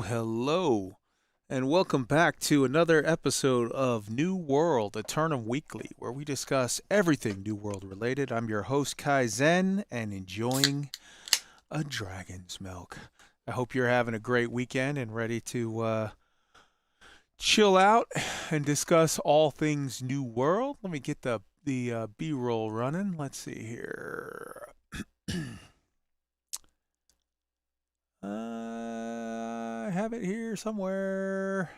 Hello, and welcome back to another episode of New World Aeternum Weekly, where we discuss everything New World related. I'm your host, Kai Zen, and enjoying a dragon's milk. I hope you're having a great weekend and ready to chill out and discuss all things New World. Let me get the B-roll running. Let's see here. I have it here somewhere.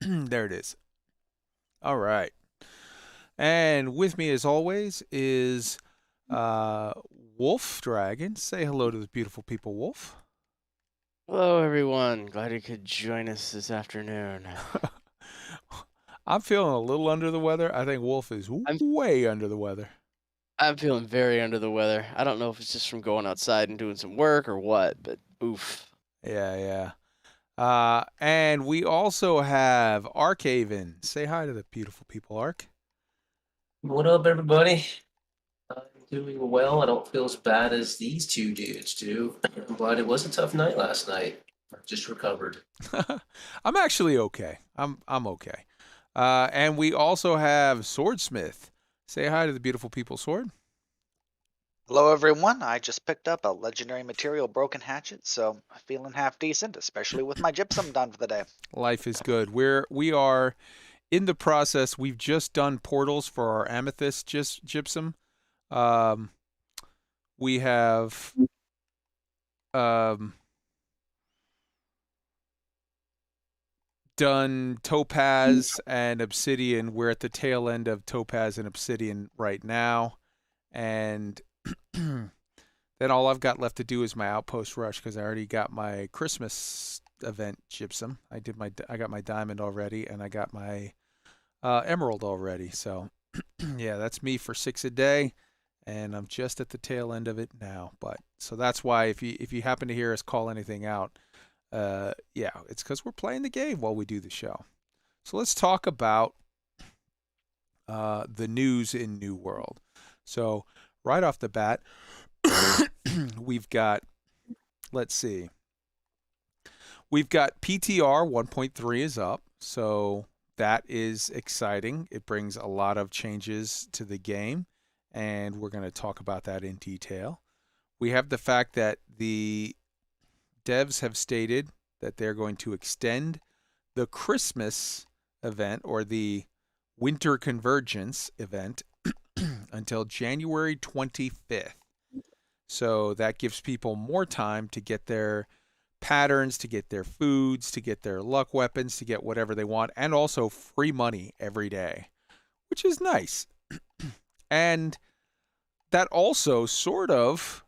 There it is. All right. And with me, as always, is WOLFDRAGON. Say hello to the beautiful people, Wolf. Hello, everyone. Glad you could join us this afternoon. I'm feeling a little under the weather. I think Wolf is way under the weather. I'm feeling very under the weather. I don't know if it's just from going outside and doing some work or what, but oof. Yeah. And we also have ARKHAVEN. Say hi to the beautiful people, Ark. What up, everybody? I'm doing well. I don't feel as bad as these two dudes do, but it was a tough night last night. I just recovered. I'm actually okay. I'm okay. And we also have SWORDSMITH. Say hi to the beautiful people, Sword. Hello everyone, I just picked up a legendary material broken hatchet, so I'm feeling half decent, especially with my gypsum done for the day. Life is good. We are in the process. We've just done portals for our amethyst gypsum. We have done topaz and obsidian. We're at the tail end of topaz and obsidian right now, and then all I've got left to do is my outpost rush because I already got my Christmas event gypsum. I got my diamond already, and I got my emerald already. So yeah, that's me for 6 a day, and I'm just at the tail end of it now. But so that's why if you happen to hear us call anything out, yeah, it's because we're playing the game while we do the show. So let's talk about the news in New World. So right off the bat, we've got, let's see, we've got PTR 1.3 is up, so that is exciting. It brings a lot of changes to the game, and we're going to talk about that in detail. We have the fact that the devs have stated that they're going to extend the Christmas event or the Winter Convergence event until January 25th. So that gives people more time to get their patterns, to get their foods, to get their luck weapons, to get whatever they want, and also free money every day, which is nice. And that also sort of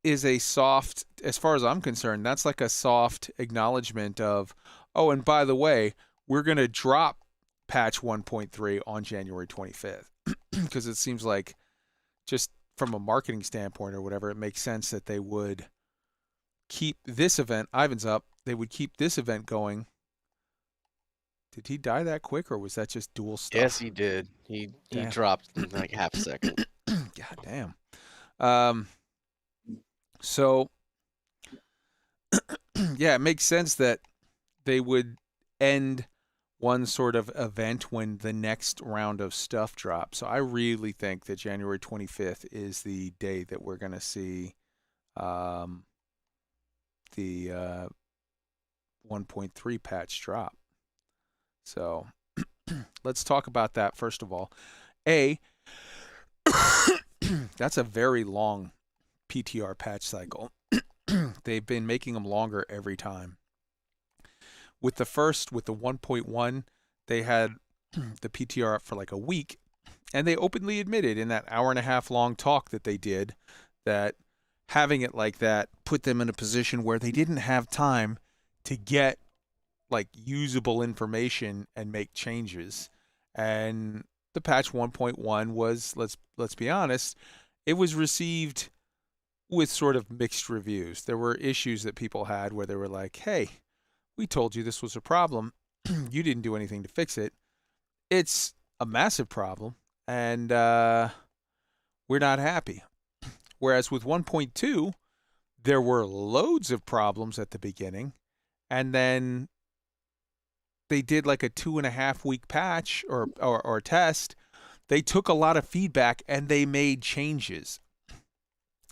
is a soft, as far as I'm concerned, that's like a soft acknowledgement of, oh, and by the way, we're going to drop patch 1.3 on January 25th. Because it seems like, just from a marketing standpoint or whatever, it makes sense that they would keep this event, Ivan's up, they would keep this event going. Did he die that quick, or was that just dual stuff? Yes, he did. He dropped in like half a second. God damn. So, yeah, it makes sense that they would end one sort of event when the next round of stuff drops. So I really think that January 25th is the day that we're going to see the 1.3 patch drop. So let's talk about that first of all. That's a very long PTR patch cycle. They've been making them longer every time. With the 1.1, they had the PTR up for like a week, and they openly admitted in that hour-and-a-half long talk that they did that having it like that put them in a position where they didn't have time to get like usable information and make changes. And the patch 1.1 was, let's be honest, it was received with sort of mixed reviews. There were issues that people had where they were like, hey, we told you this was a problem. You didn't do anything to fix it. It's a massive problem, and we're not happy. Whereas with 1.2, there were loads of problems at the beginning, and then they did like a 2.5 week patch or test. They took a lot of feedback and they made changes.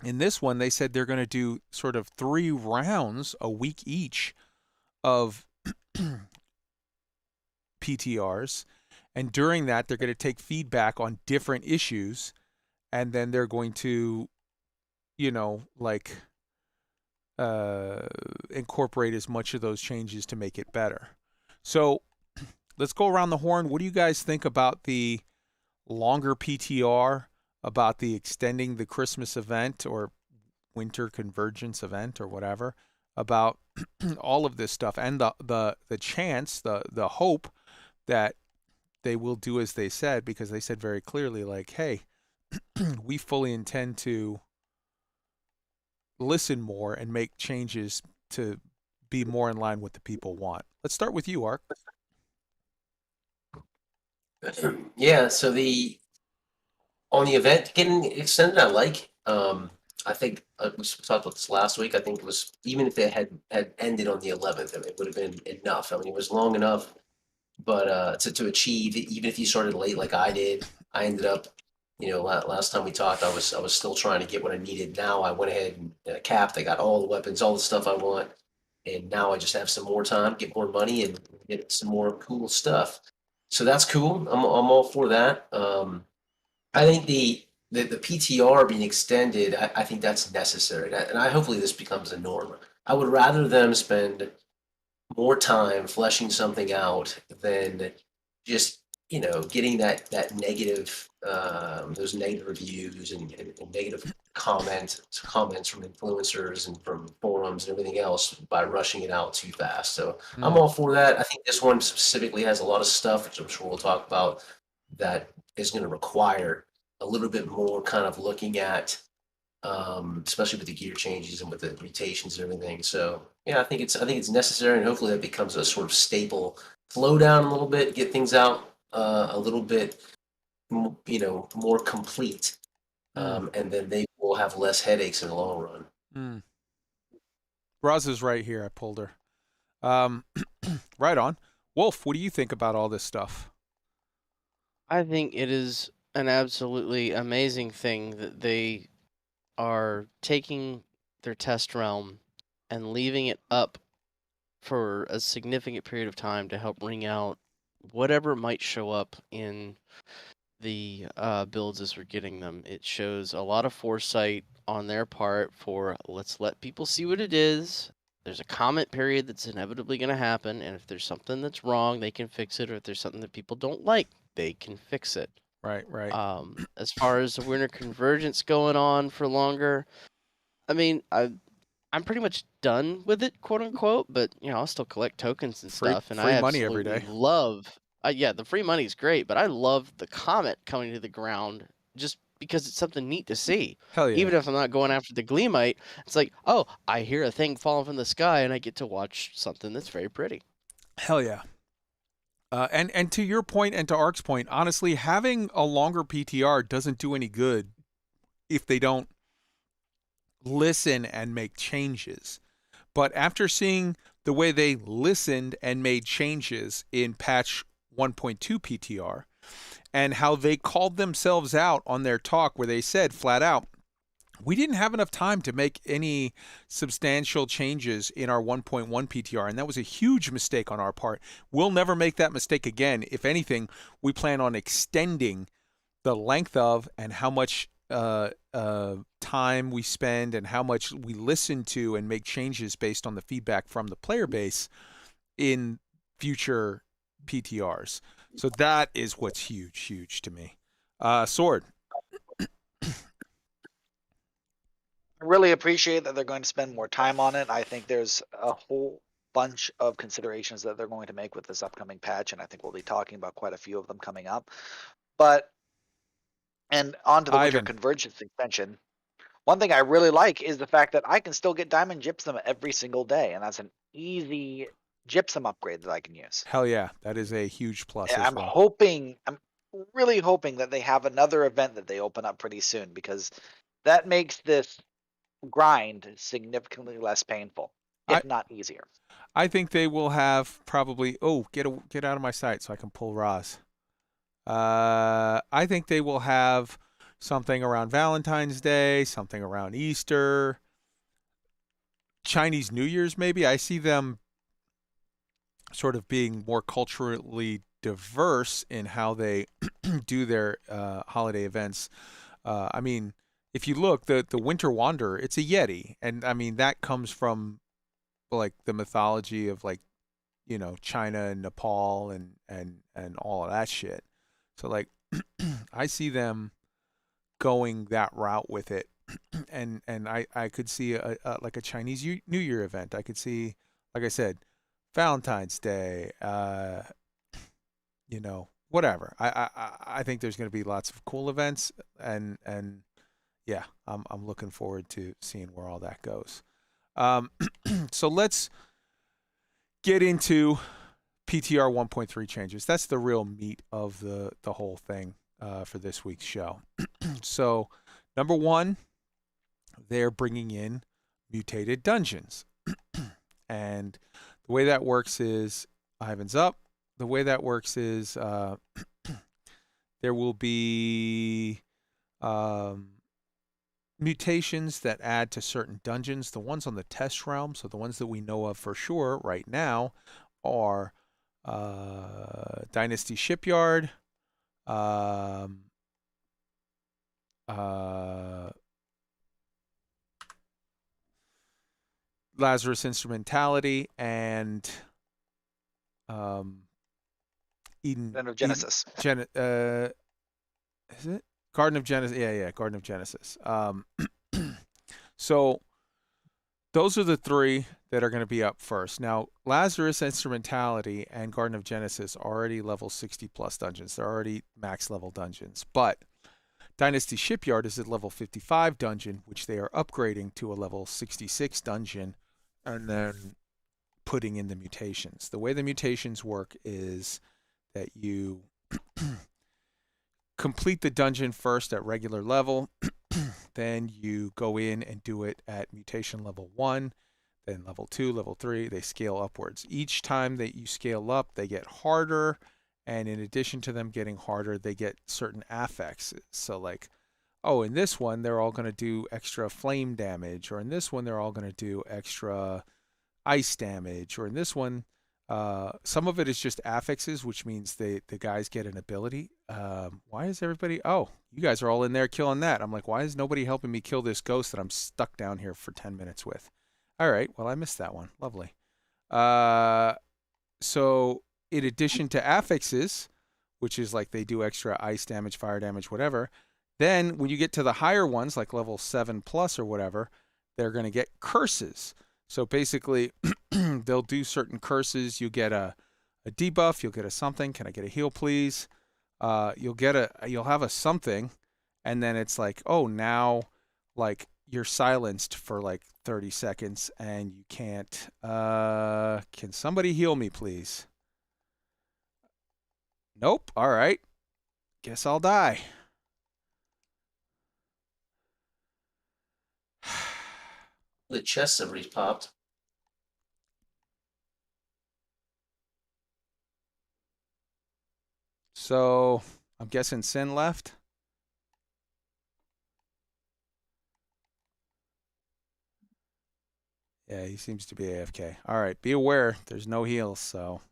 In this one, they said they're going to do sort of 3 rounds a week each of PTRs. And during that, they're going to take feedback on different issues. And then they're going to, incorporate as much of those changes to make it better. So let's go around the horn. What do you guys think about the longer PTR, about the extending the Christmas event or winter convergence event or whatever, about all of this stuff, and the chance, the hope that they will do as they said, because they said very clearly, like, hey, we fully intend to listen more and make changes to be more in line with the people want. Let's start with you, Ark. Yeah, so on the event getting extended, I like. I think we talked about this last week. I think it was, even if they had ended on the 11th, it would have been enough. I mean, it was long enough, but to achieve, even if you started late like I did, I ended up, last time we talked, I was still trying to get what I needed. Now I went ahead and capped. I got all the weapons, all the stuff I want, and now I just have some more time, get more money, and get some more cool stuff. So that's cool. I'm all for that. I think the PTR being extended, I think that's necessary, and I hopefully this becomes a norm. I would rather them spend more time fleshing something out than just getting that negative, those negative reviews and negative comments from influencers and from forums and everything else by rushing it out too fast. So I'm all for that. I think this one specifically has a lot of stuff, which I'm sure we'll talk about, that is going to require a little bit more kind of looking at, especially with the gear changes and with the mutations and everything. So yeah, I think it's necessary, and hopefully that becomes a sort of staple. Slow down a little bit, get things out a little bit, more complete, and then they will have less headaches in the long run. Roz is right here. I pulled her. Right on. Wolf, what do you think about all this stuff? I think it is an absolutely amazing thing that they are taking their test realm and leaving it up for a significant period of time to help ring out whatever might show up in the builds as we're getting them. It shows a lot of foresight on their part for, let's let people see what it is. There's a comment period that's inevitably going to happen, and if there's something that's wrong, they can fix it, or if there's something that people don't like, they can fix it. Right. As far as the winter convergence going on for longer, I mean, I'm pretty much done with it, quote unquote, but I'll still collect tokens and stuff, and I free money every absolutely day. love. Yeah, the free money is great, but I love the comet coming to the ground just because it's something neat to see. Hell yeah. Even if I'm not going after the Gleamite, it's like, oh, I hear a thing falling from the sky, and I get to watch something that's very pretty. Hell yeah. And to your point and to Ark's point, honestly, having a longer PTR doesn't do any good if they don't listen and make changes. But after seeing the way they listened and made changes in patch 1.2 PTR, and how they called themselves out on their talk where they said flat out, we didn't have enough time to make any substantial changes in our 1.1 PTR, and that was a huge mistake on our part. We'll never make that mistake again. If anything, we plan on extending the length of and how much time we spend and how much we listen to and make changes based on the feedback from the player base in future PTRs. So that is what's huge to me. Sword. I really appreciate that they're going to spend more time on it. I think there's a whole bunch of considerations that they're going to make with this upcoming patch, and I think we'll be talking about quite a few of them coming up. And on to the winter convergence extension. One thing I really like is the fact that I can still get diamond gypsum every single day, and that's an easy gypsum upgrade that I can use. Hell yeah, that is a huge plus. I'm really hoping that they have another event that they open up pretty soon, because that makes this grind significantly less painful, if not easier. I think they will have probably. Oh, get out of my sight so I can pull Roz. I think they will have something around Valentine's Day, something around Easter, Chinese New Year's maybe. I see them sort of being more culturally diverse in how they do their holiday events. I mean, if you look, the Winter Wanderer, it's a Yeti, and I mean that comes from like the mythology of like China and Nepal and all of that shit. So like I see them going that route with it, and I could see like a Chinese New Year event. I could see, like I said, Valentine's Day. Whatever. I think there's going to be lots of cool events, and yeah, I'm looking forward to seeing where all that goes. So let's get into PTR 1.3 changes. That's the real meat of the whole thing for this week's show. So, number one, they're bringing in Mutated Dungeons. And the way that works is, Ivan's up. The way that works is there will be mutations that add to certain dungeons. The ones on the test realm, so the ones that we know of for sure right now, are Dynasty Shipyard, Lazarus Instrumentality, and Eden. Garden of Genesis. Is it Garden of Genesis? Yeah, Garden of Genesis. So those are the three that are going to be up first. Now, Lazarus Instrumentality and Garden of Genesis are already level 60 plus dungeons. They're already max level dungeons. But Dynasty Shipyard is a level 55 dungeon, which they are upgrading to a level 66 dungeon and then putting in the mutations. The way the mutations work is that you complete the dungeon first at regular level, then you go in and do it at mutation level 1, then level 2, level 3, they scale upwards. Each time that you scale up, they get harder, and in addition to them getting harder, they get certain affixes. So like, oh, in this one, they're all going to do extra flame damage, or in this one, they're all going to do extra ice damage, or in this one, some of it is just affixes, which means the guys get an ability. Why is everybody... Oh, you guys are all in there killing that. I'm like, why is nobody helping me kill this ghost that I'm stuck down here for 10 minutes with? All right, well, I missed that one. Lovely. So in addition to affixes, which is like they do extra ice damage, fire damage, whatever, then when you get to the higher ones, like level 7 plus or whatever, they're going to get curses. So basically, they'll do certain curses. You get a debuff. You'll get a something. Can I get a heal, please? You'll have a something, and then it's like, oh, now, like you're silenced for like 30 seconds, and you can't. Can somebody heal me, please? Nope. All right. Guess I'll die. The chest have popped. So I'm guessing Sin left. Yeah, he seems to be AFK. All right, be aware. There's no heals, so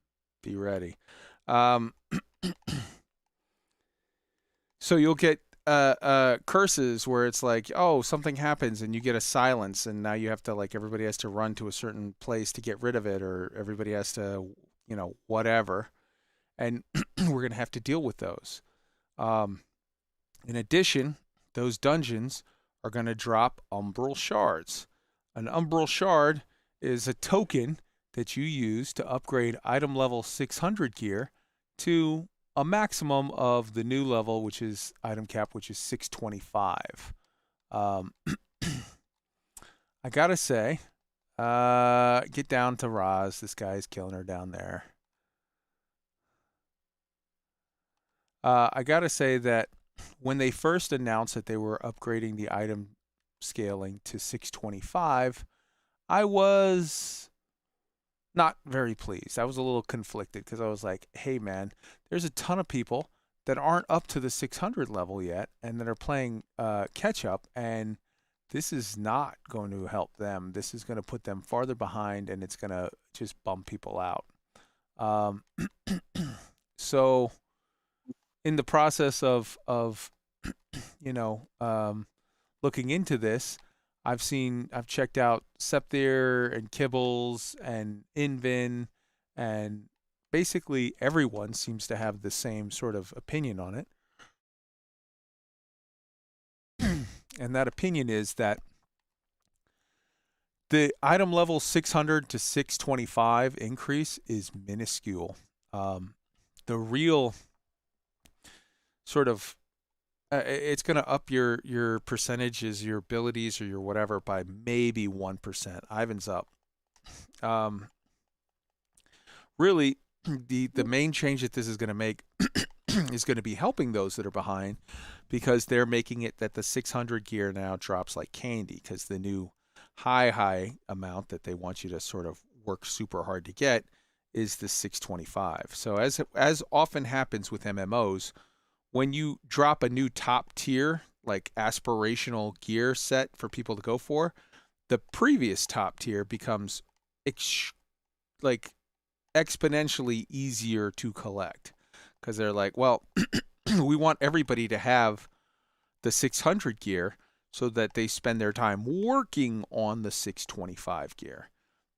be ready. So you'll get curses where it's like, oh, something happens and you get a silence, and now you have to, like, everybody has to run to a certain place to get rid of it, or everybody has to, whatever. And we're going to have to deal with those. In addition, those dungeons are going to drop Umbral Shards. An Umbral Shard is a token that you use to upgrade item level 600 gear to a maximum of the new level, which is item cap, which is 625. I gotta say, get down to Roz. This guy's killing her down there. I gotta say that when they first announced that they were upgrading the item scaling to 625, I was not very pleased. I was a little conflicted because I was like, hey man, there's a ton of people that aren't up to the 600 level yet and that are playing catch up, and this is not going to help them. This is going to put them farther behind, and it's going to just bum people out. So in the process of looking into this, I've checked out Septhir and Kibbles and Invin, and basically everyone seems to have the same sort of opinion on it. And that opinion is that the item level 600 to 625 increase is minuscule. The real sort of it's going to up your percentages, your abilities, or your whatever by maybe 1%. Ivan's up. Really, the main change that this is going to make is going to be helping those that are behind, because they're making it that the 600 gear now drops like candy, because the new high amount that they want you to sort of work super hard to get is the 625. So as often happens with MMOs, when you drop a new top tier, like aspirational gear set for people to go for, the previous top tier becomes exponentially easier to collect, because they're like, well, we want everybody to have the 600 gear so that they spend their time working on the 625 gear.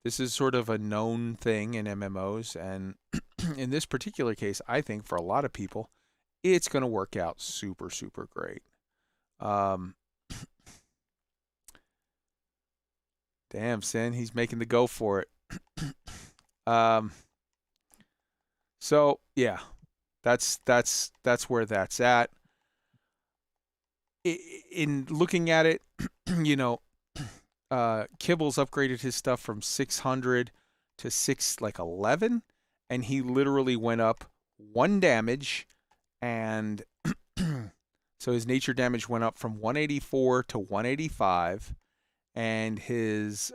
This is sort of a known thing in MMOs, and in this particular case, I think for a lot of people, it's going to work out super, super great. Damn, Sin, he's making the go for it. So yeah, that's where that's at. In looking at it, Kibbles upgraded his stuff from 600 to 611, and he literally went up 1 damage, and so his nature damage went up from 184 to 185, and his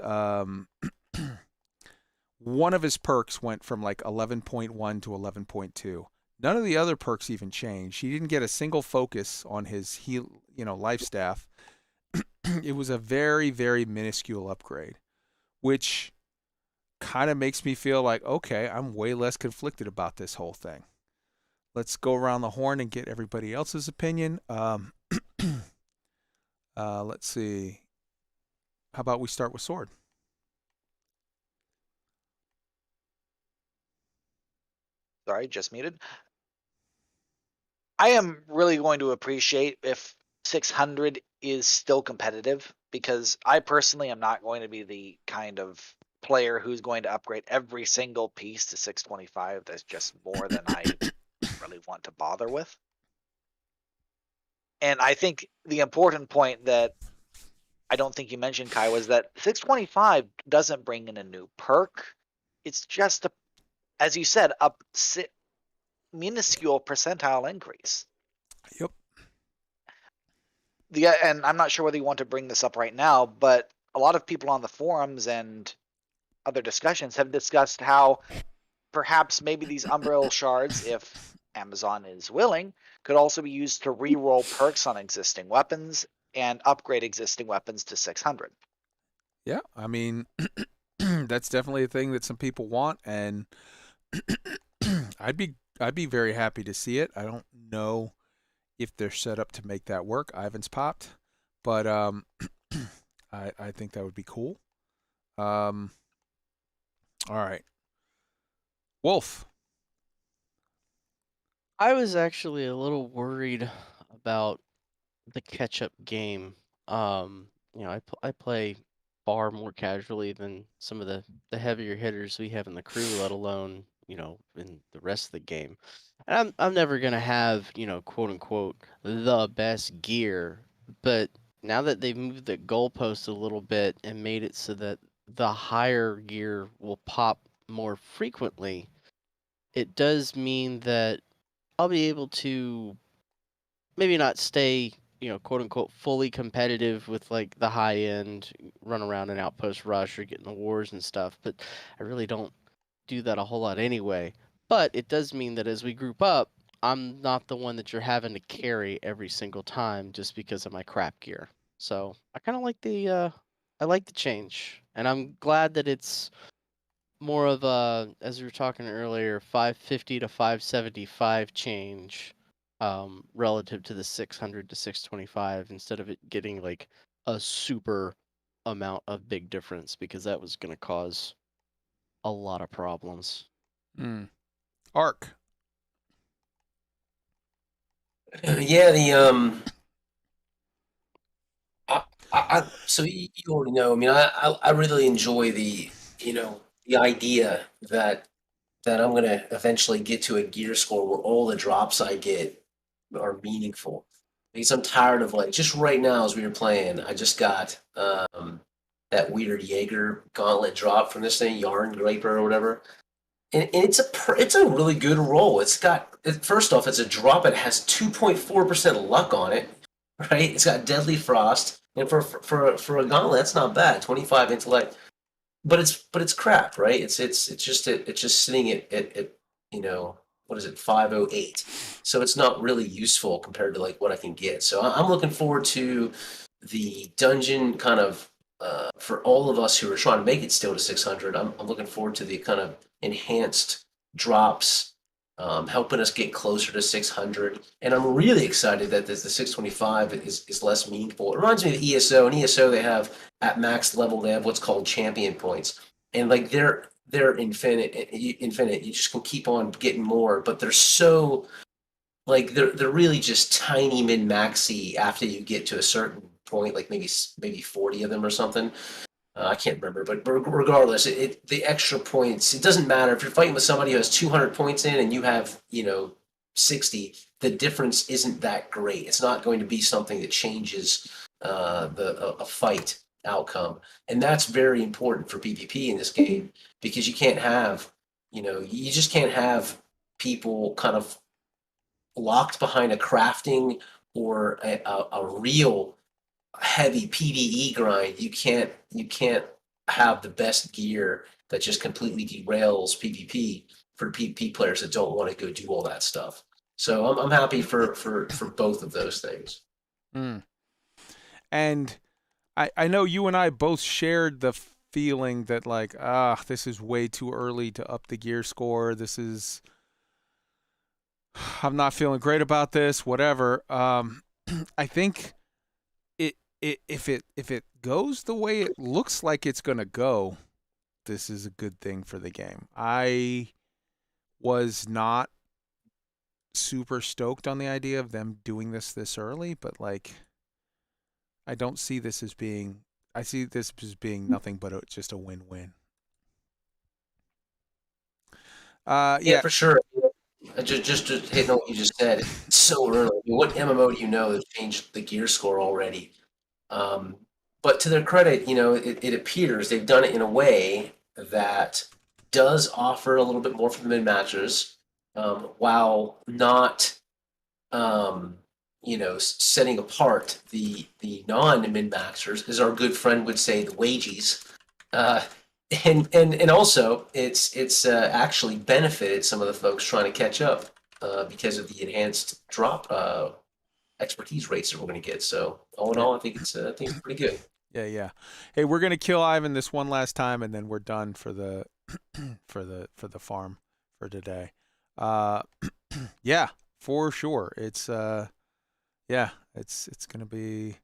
one of his perks went from like 11.1 to 11.2. None of the other perks even changed. He didn't get a single focus on his life staff. It was a very, very minuscule upgrade, which kind of makes me feel like, okay, I'm way less conflicted about this whole thing. Let's go around the horn and get everybody else's opinion. Let's see. How about we start with Sword? Sorry, just muted. I am really going to appreciate if 600 is still competitive, because I personally am not going to be the kind of player who's going to upgrade every single piece to 625. That's just more than I really want to bother with. And I think the important point that I don't think you mentioned, Kai, was that 625 doesn't bring in a new perk. It's just, as you said, a minuscule percentile increase. Yep. And I'm not sure whether you want to bring this up right now, but a lot of people on the forums and other discussions have discussed how perhaps maybe these Umbral Shards, if Amazon is willing, could also be used to re-roll perks on existing weapons and upgrade existing weapons to 600. Yeah, I mean, that's definitely a thing that some people want, and I'd be very happy to see it. I don't know if they're set up to make that work. Ivan's popped, but I think that would be cool. All right, Wolf. I was actually a little worried about the catch-up game. I play far more casually than some of the heavier hitters we have in the crew, let alone in the rest of the game. And I'm never gonna have quote unquote the best gear, but now that they've moved the goalpost a little bit and made it so that the higher gear will pop more frequently, it does mean that I'll be able to maybe not stay quote unquote fully competitive with like the high end run around and outpost rush or get in the wars and stuff, but I really don't do that a whole lot anyway. But it does mean that as we group up, I'm not the one that you're having to carry every single time just because of my crap gear. So I kind of like the change, and I'm glad that it's more of a, as we were talking earlier, 550 to 575 change, relative to the 600 to 625, instead of it getting like a super amount of big difference, because that was going to cause a lot of problems. Ark. Yeah, so you already know. I mean, I really enjoy the idea that I'm gonna eventually get to a gear score where all the drops I get are meaningful. Because I'm tired of like just right now as we were playing, I just got that weird Jaeger gauntlet drop from this thing, Yarn Graper or whatever. And it's a really good roll. First off, it's a drop. It has 2.4% luck on it, right? It's got Deadly Frost, and for a gauntlet, that's not bad. 25 intellect, but it's crap, right? It's just sitting at what is it, 508. So it's not really useful compared to like what I can get. So I'm looking forward to the dungeon kind of for all of us who are trying to make it still to 600. I'm looking forward to the kind of enhanced drops, helping us get closer to 600. And I'm really excited that the 625 is less meaningful. It reminds me of ESO. In ESO, they have at max level, they have what's called champion points, and like they're infinite. You just can keep on getting more, but they're so like they're really just tiny min maxi after you get to a certain point, like maybe 40 of them or something. I can't remember, but regardless, the extra points, it doesn't matter if you're fighting with somebody who has 200 points in and you have 60. The difference isn't that great. It's not going to be something that changes a fight outcome, and that's very important for PvP in this game, because you can't have you just can't have people kind of locked behind a crafting or a real heavy PvE grind. You can't have the best gear that just completely derails PvP for PvP players that don't want to go do all that stuff. So I'm happy for both of those things. And I know you and I both shared the feeling that like, this is way too early to up the gear score. I'm not feeling great about this, whatever. I think if it goes the way it looks like it's going to go, this is a good thing for the game. I was not super stoked on the idea of them doing this early, but like I don't see this as being I see this as being nothing but just a win-win. Yeah, for sure. Just to hit on what you just said, it's so early. I mean, what MMO do you know that changed the gear score already? But to their credit, it appears they've done it in a way that does offer a little bit more for the mid-matchers, while not, setting apart the non-mid-maxers, as our good friend would say, the wages. And also, it's actually benefited some of the folks trying to catch up because of the enhanced drop expertise rates that we're going to get. So all in all, I think it's pretty good. Yeah. Hey, we're gonna kill Ivan this one last time, and then we're done for the for the farm for today. Yeah, for sure. It's it's gonna be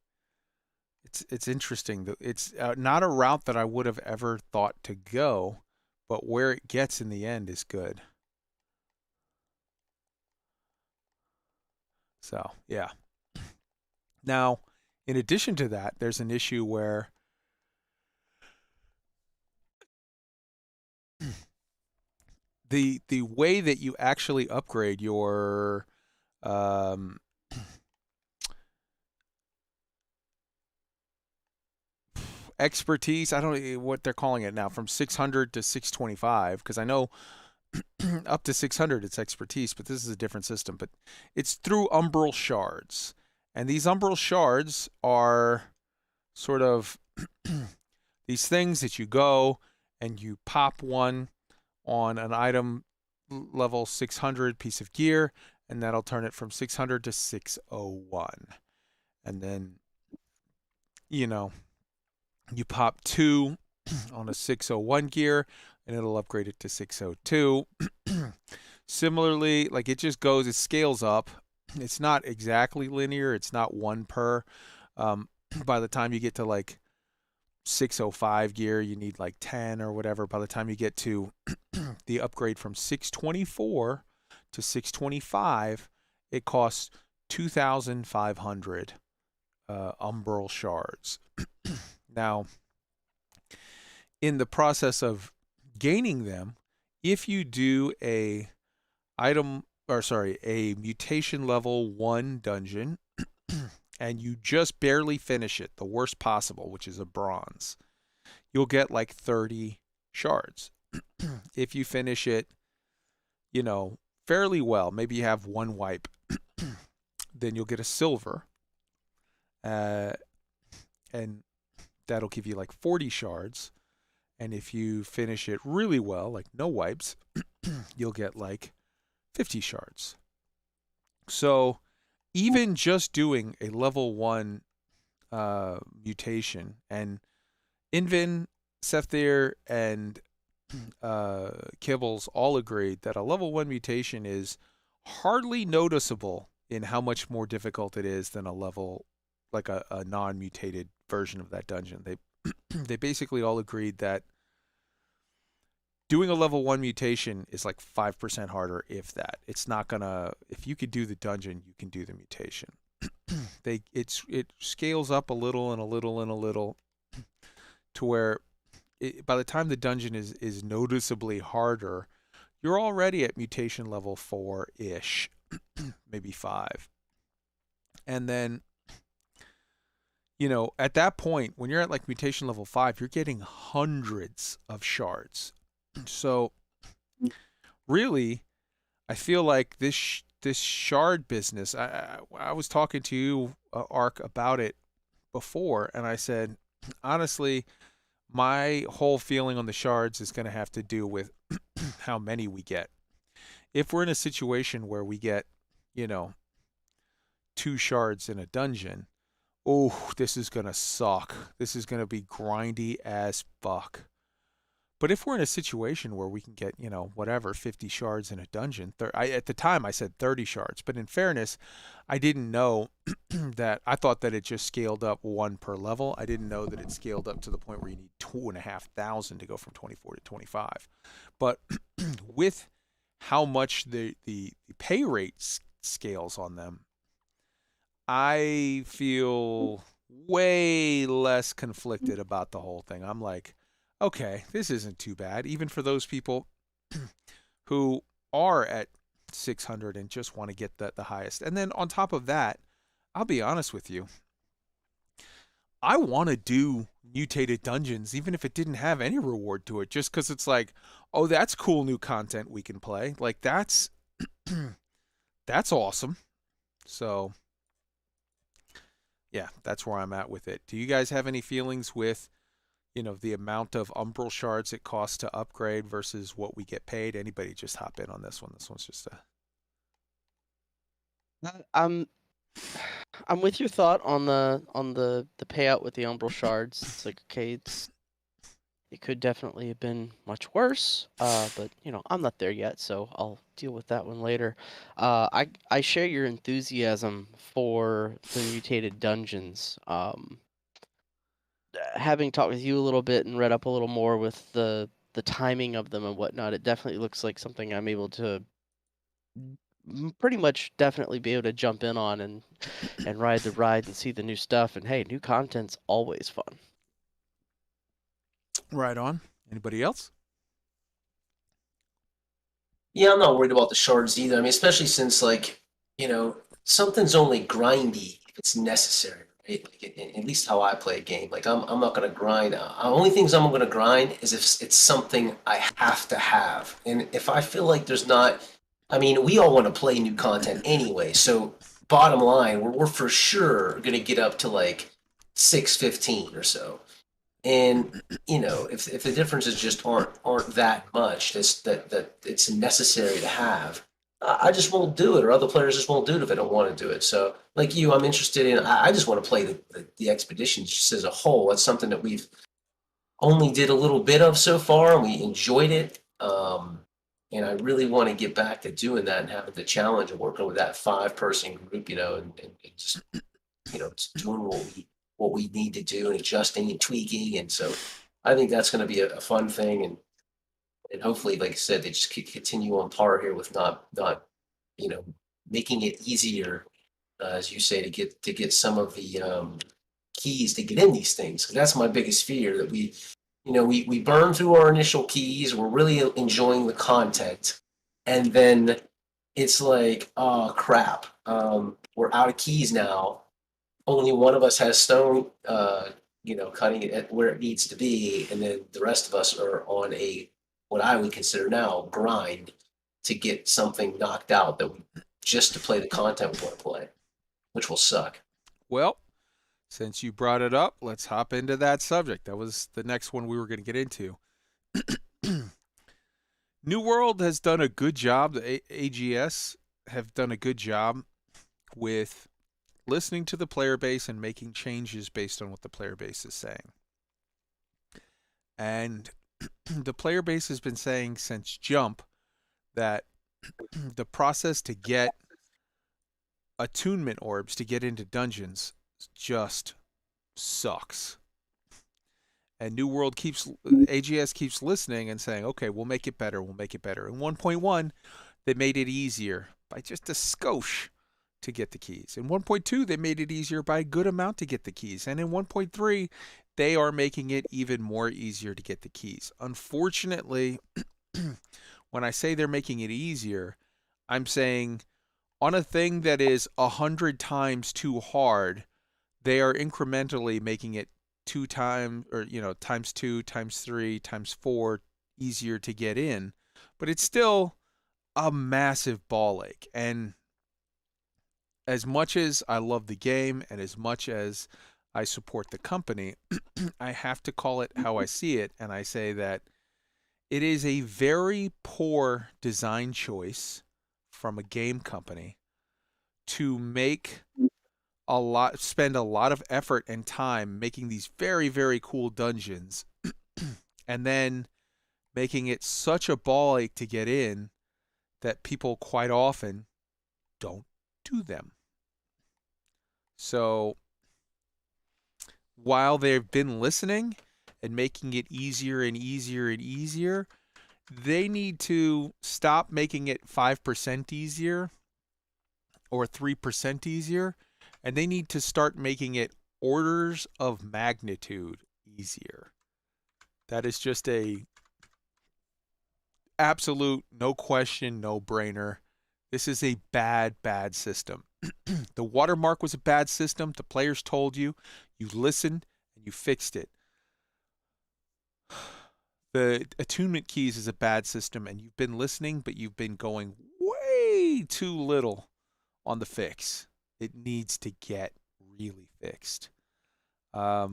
it's interesting. It's not a route that I would have ever thought to go, but where it gets in the end is good. So yeah. Now, in addition to that, there's an issue where the way that you actually upgrade your expertise, I don't know what they're calling it now, from 600 to 625, because I know up to 600 it's expertise, but this is a different system. But it's through Umbral Shards. And these Umbral Shards are sort of these things that you go and you pop one on an item level 600 piece of gear, and that'll turn it from 600 to 601. And then, you know, you pop 2 on a 601 gear, and it'll upgrade it to 602. Similarly, like it just goes, it scales up. It's not exactly linear. It's not 1 per. By the time you get to like 605 gear, you need like 10 or whatever. By the time you get to the upgrade from 624 to 625, it costs 2,500 Umbral Shards. Now, in the process of gaining them, if you do a mutation level 1 dungeon and you just barely finish it, the worst possible, which is a bronze, you'll get like 30 shards. If you finish it, you know, fairly well, maybe you have 1 wipe, then you'll get a silver. And that'll give you like 40 shards. And if you finish it really well, like no wipes, you'll get like 50 shards. So even just doing a level 1 mutation, and Invin, Sefthir, and Kibbles all agreed that a level 1 mutation is hardly noticeable in how much more difficult it is than a level, like a non-mutated version of that dungeon. They basically all agreed that doing a level 1 mutation is like 5% harder, if that. It's not gonna, if you could do the dungeon, you can do the mutation. It scales up a little and a little and a little to where by the time the dungeon is noticeably harder, you're already at mutation level 4-ish, maybe 5. And then, you know, at that point, when you're at like mutation level 5, you're getting hundreds of shards. So really, I feel like this shard business, I was talking to you, Ark, about it before, and I said, honestly, my whole feeling on the shards is going to have to do with how many we get. If we're in a situation where we get, you know, 2 shards in a dungeon, oh, this is going to suck. This is going to be grindy as fuck. But if we're in a situation where we can get, you know, whatever, 50 shards in a dungeon, at the time I said 30 shards, but in fairness, I didn't know that, I thought that it just scaled up 1 per level. I didn't know that it scaled up to the point where you need 2,500 to go from 24 to 25. But with how much the pay rate scales on them, I feel way less conflicted about the whole thing. I'm like, okay, this isn't too bad, even for those people who are at 600 and just want to get the highest. And then on top of that, I'll be honest with you, I want to do Mutated Dungeons, even if it didn't have any reward to it, just because it's like, oh, that's cool new content we can play. Like, that's awesome. So, yeah, that's where I'm at with it. Do you guys have any feelings with, you know, the amount of Umbral Shards it costs to upgrade versus what we get paid? Anybody just hop in on this one? This one's just I'm with your thought on the payout with the Umbral Shards. It's like, okay, it could definitely have been much worse, but you know, I'm not there yet, so I'll deal with that one later. I share your enthusiasm for the Mutated Dungeons. Having talked with you a little bit and read up a little more with the timing of them and whatnot, it definitely looks like something I'm able to pretty much definitely be able to jump in on and ride the ride and see the new stuff. And hey, new content's always fun. right on. Anybody else? Yeah, I'm not worried about the shards either. I mean, especially since, like, you know, something's only grindy if it's necessary, right? Like, at least how I play a game. Like, I'm not gonna grind. The only things I'm gonna grind is if it's something I have to have. And if I feel like there's not, I mean, we all want to play new content anyway. So bottom line, we're for sure going to get up to like 615 or so. And if the differences just aren't that much, that it's necessary to have, I just won't do it, or other players just won't do it if they don't want to do it. So, like you, I'm interested in. I just want to play the expeditions just as a whole. That's something that we've only did a little bit of so far, and we enjoyed it. And I really want to get back to doing that and having the challenge of working with that 5-person group, and just just doing what we need to do and adjusting and tweaking. And so I think that's going to be a fun thing. And hopefully, like I said, they just continue on par here with not making it easier, as you say, to get some of the keys to get in these things. 'Cause that's my biggest fear, that we burn through our initial keys. We're really enjoying the content, and then it's like, oh crap, we're out of keys now. Only one of us has stone, cutting it at where it needs to be, and then the rest of us are on what I would consider now grind to get something knocked out just to play the content we want to play, which will suck. Well, since you brought it up, let's hop into that subject. That was the next one we were going to get into. New World has done a good job. The AGS have done a good job with listening to the player base and making changes based on what the player base is saying. And the player base has been saying since Jump that the process to get attunement orbs to get into dungeons just sucks. And New World AGS keeps listening and saying, okay, we'll make it better. We'll make it better. In 1.1, they made it easier by just a skosh to get the keys. In 1.2, they made it easier by a good amount to get the keys. And in 1.3, they are making it even more easier to get the keys. Unfortunately, when I say they're making it easier, I'm saying on a thing that is 100 times too hard, they are incrementally making it times 2, times 3, times 4 easier to get in. But it's still a massive ball ache. And as much as I love the game and as much as I support the company, I have to call it how I see it, and I say that it is a very poor design choice from a game company to spend a lot of effort and time making these very, very cool dungeons and then making it such a ball ache to get in that people quite often don't do them. So while they've been listening and making it easier and easier and easier, they need to stop making it 5% easier or 3% easier, and they need to start making it orders of magnitude easier. That is just a absolute, no question, no brainer. This is a bad, bad system. The watermark was a bad system. The players told you. You listened and you fixed it. The attunement keys is a bad system, and you've been listening, but you've been going way too little on the fix. It needs to get really fixed. I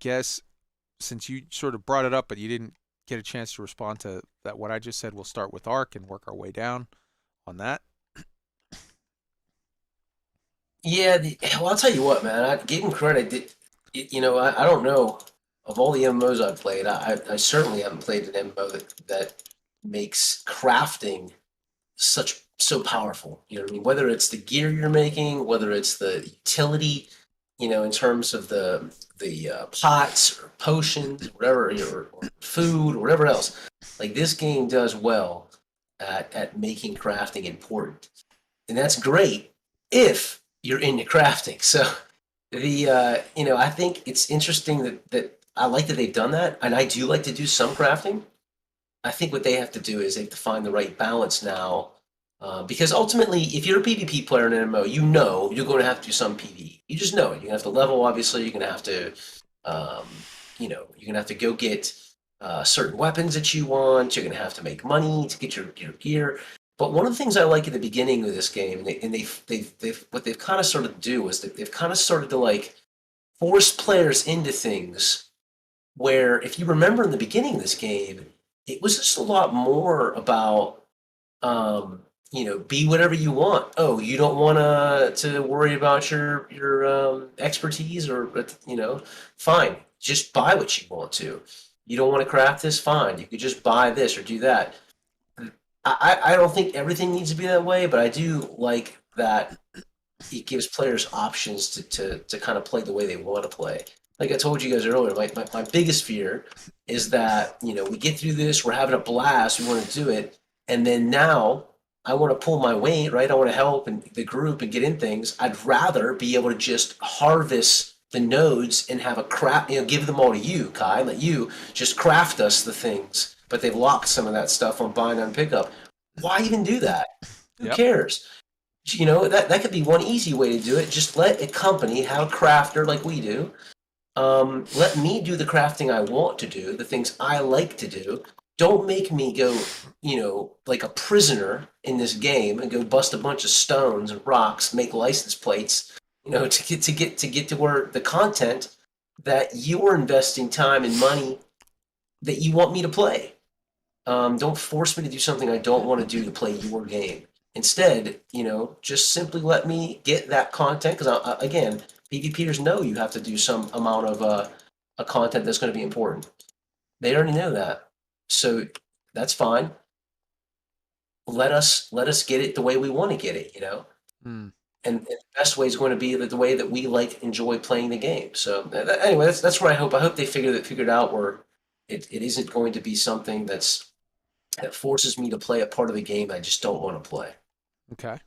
guess since you sort of brought it up, but you didn't get a chance to respond to that, what I just said, we'll start with Ark and work our way down on that. Yeah, well, I'll tell you what, man. I give him credit. I don't know. Of all the MMOs I've played, I certainly haven't played an MMO that makes crafting so powerful. You know what I mean? Whether it's the gear you're making, whether it's the utility, in terms of the pots or potions, whatever, or food or whatever else. Like, this game does well at making crafting important, and that's great if you're into crafting. So I think it's interesting that I like that they've done that, and I do like to do some crafting. I think what they have to do is they have to find the right balance now, because ultimately, if you're a PvP player in an MMO, you're going to have to do some PvE. You just know it. You're going to have to level, obviously. You're going to have to, you're going to have to go get certain weapons that you want. You're going to have to make money to get your gear. But one of the things I like at the beginning of this game, and they've what they've kind of started to do is that they've kind of started to like force players into things where, if you remember in the beginning of this game, it was just a lot more about, be whatever you want. Oh, you don't want to worry about your expertise, or fine, just buy what you want to. You don't want to craft this, fine. You could just buy this or do that. I don't think everything needs to be that way, but I do like that it gives players options to kind of play the way they want to play. Like I told you guys earlier, my biggest fear is that, we get through this, we're having a blast, we want to do it, and then now I want to pull my weight, right? I want to help and the group and get in things. I'd rather be able to just harvest the nodes and have a craft, give them all to you, Kai, let you just craft us the things. But they've locked some of that stuff on bind on pickup. Why even do that? Who cares? That could be one easy way to do it. Just let a company have a crafter like we do. Let me do the crafting I want to do, the things I like to do. Don't make me go, like a prisoner in this game and go bust a bunch of stones and rocks, make license plates, to get to where the content that you're investing time and money that you want me to play. Don't force me to do something I don't want to do to play your game. Instead, just simply let me get that content, because again, PvPers know you have to do some amount of a content that's going to be important. They already know that, so that's fine. Let us get it the way we want to get it, And the best way is going to be the way that we enjoy playing the game. So anyway, that's where I hope they figured out where it isn't going to be something that forces me to play a part of the game I just don't want to play. Okay.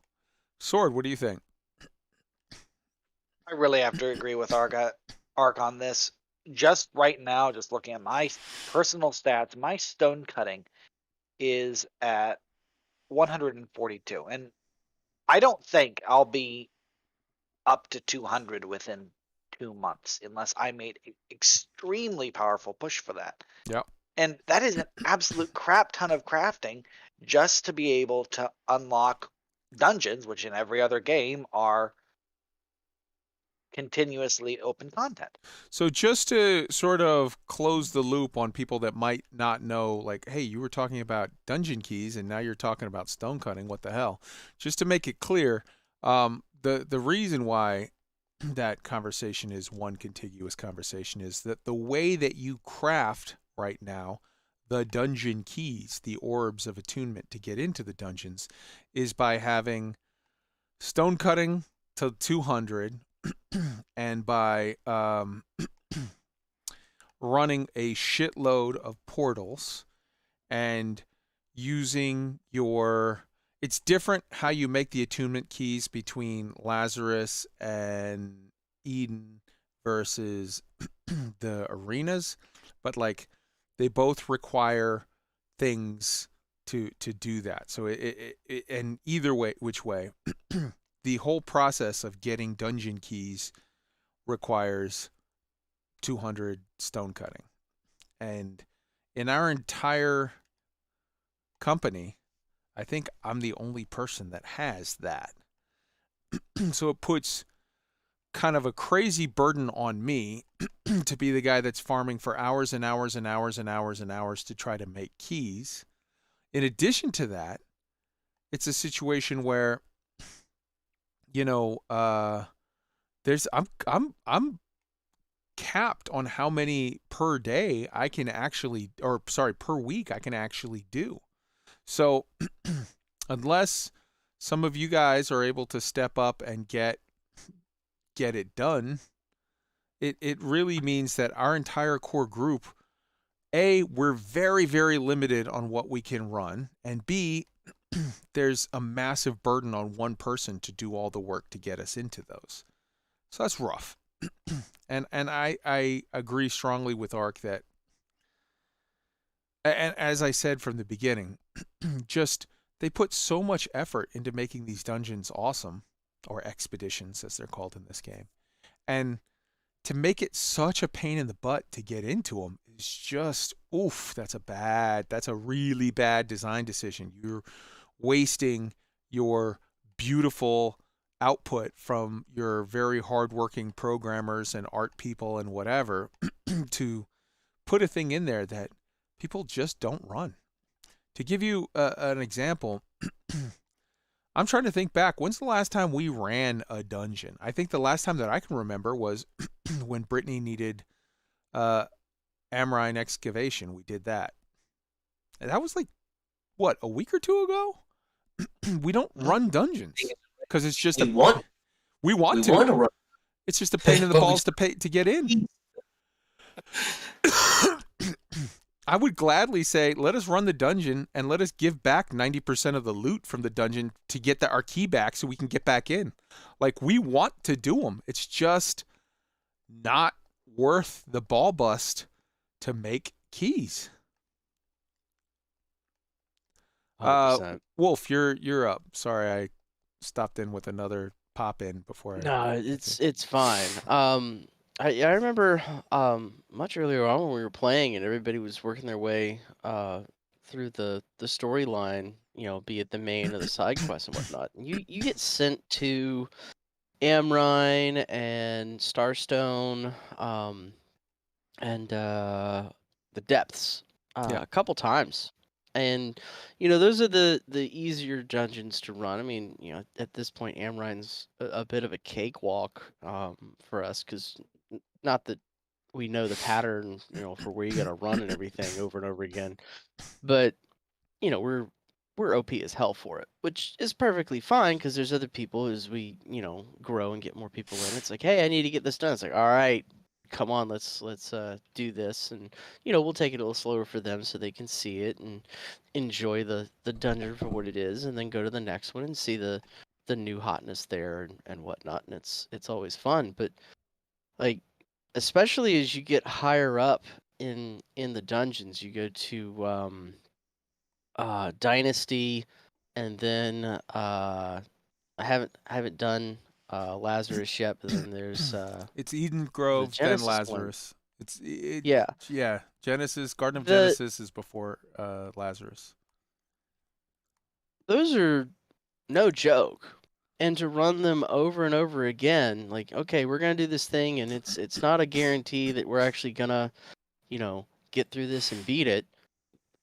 Sword, what do you think? I really have to agree with Ark on this. Just right now, just looking at my personal stats, my stone cutting is at 142. And I don't think I'll be up to 200 within 2 months unless I made an extremely powerful push for that. Yep. And that is an absolute crap ton of crafting just to be able to unlock dungeons, which in every other game are continuously open content. So just to sort of close the loop on people that might not know, like, hey, you were talking about dungeon keys and now you're talking about stone cutting, what the hell? Just to make it clear, the reason why that conversation is one contiguous conversation is that the way that you craft right now the dungeon keys, the orbs of attunement to get into the dungeons, is by having stone cutting to 200 and by running a shitload of portals and using it's different how you make the attunement keys between Lazarus and Eden versus the arenas, but like they both require things to do that. So and either way, which way, the whole process of getting dungeon keys requires 200 stone cutting. And in our entire company, I think I'm the only person that has that. So it puts kind of a crazy burden on me to be the guy that's farming for hours and hours and hours and hours and hours to try to make keys. In addition to that, it's a situation where, there's I'm capped on how many per day I can actually, per week I can actually do. So unless some of you guys are able to step up and get it done, it really means that our entire core group, A, we're very, very limited on what we can run, and B, there's a massive burden on one person to do all the work to get us into those. So that's rough. And I agree strongly with Ark that, and as I said from the beginning, just they put so much effort into making these dungeons awesome, or expeditions as they're called in this game, and to make it such a pain in the butt to get into them is just, oof, that's a really bad design decision. You're wasting your beautiful output from your very hardworking programmers and art people and whatever to put a thing in there that people just don't run. To give you an example, I'm trying to think back. When's the last time we ran a dungeon? I think the last time that I can remember was when Brittany needed Amrine excavation. We did that. And that was like, what, a week or two ago? We don't run dungeons because it's just We want to. to run. It's just a pain in the But we balls to get in. I would gladly say, let us run the dungeon and let us give back 90% of the loot from the dungeon to get our key back so we can get back in. Like, we want to do them. It's just not worth the ball bust to make keys. 100%. Wolf, you're up. Sorry, I stopped in with another pop in before. No, it's fine. I remember much earlier on when we were playing and everybody was working their way through the storyline, you know, be it the main or the side quests and whatnot. And you get sent to Amrine and Starstone and the Depths a couple times. And, you know, those are the easier dungeons to run. I mean, you know, at this point, Amrine's a bit of a cakewalk for us because not that we know the pattern, you know, for where you got to run and everything over and over again. But, you know, we're OP as hell for it, which is perfectly fine because there's other people as we, you know, grow and get more people in. It's like, hey, I need to get this done. It's like, all right, come on, let's do this, and you know, we'll take it a little slower for them so they can see it and enjoy the dungeon for what it is, and then go to the next one and see the new hotness there and whatnot. And it's always fun, but like especially as you get higher up in the dungeons, you go to Dynasty, and then I haven't done Lazarus yet, but then there's it's Eden Grove, then Genesis one. Lazarus. Yeah. Genesis, Garden of Genesis is before Lazarus. Those are no joke. And to run them over and over again, like, okay, we're gonna do this thing, and it's not a guarantee that we're actually gonna, you know, get through this and beat it.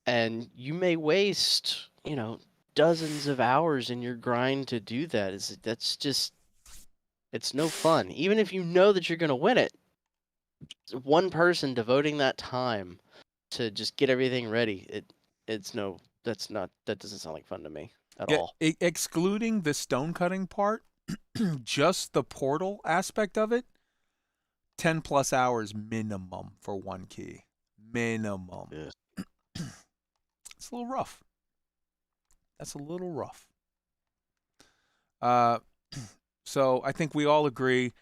And you may waste, you know, dozens of hours in your grind to do that. That's just, it's no fun. Even if you know that you're gonna win it, one person devoting that time to just get everything ready, that doesn't sound like fun to me at all. Excluding the stone cutting part, just the portal aspect of it, 10 plus hours minimum for one key. Minimum. Yes. It's a little rough. That's a little rough. So I think we all agree.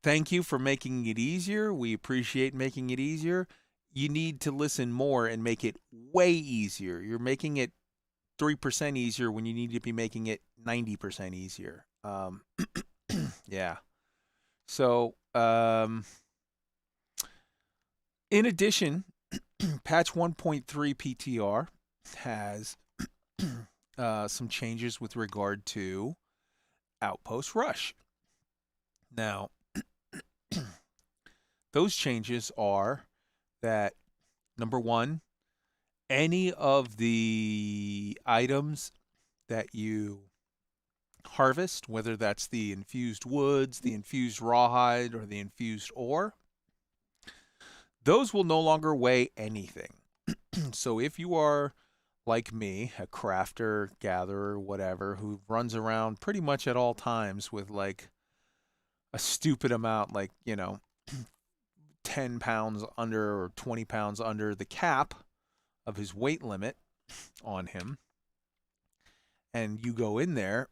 Thank you for making it easier. We appreciate making it easier. You need to listen more and make it way easier. You're making it 3% easier when you need to be making it 90% easier. Yeah. So, in addition, patch 1.3 PTR has some changes with regard to Outpost Rush. Now, those changes are that, number one, any of the items that you harvest, whether that's the infused woods, the infused rawhide, or the infused ore, those will no longer weigh anything. So if you are like me, a crafter, gatherer, whatever, who runs around pretty much at all times with like a stupid amount, like, you know, 10 pounds under or 20 pounds under the cap of his weight limit on him, and you go in there,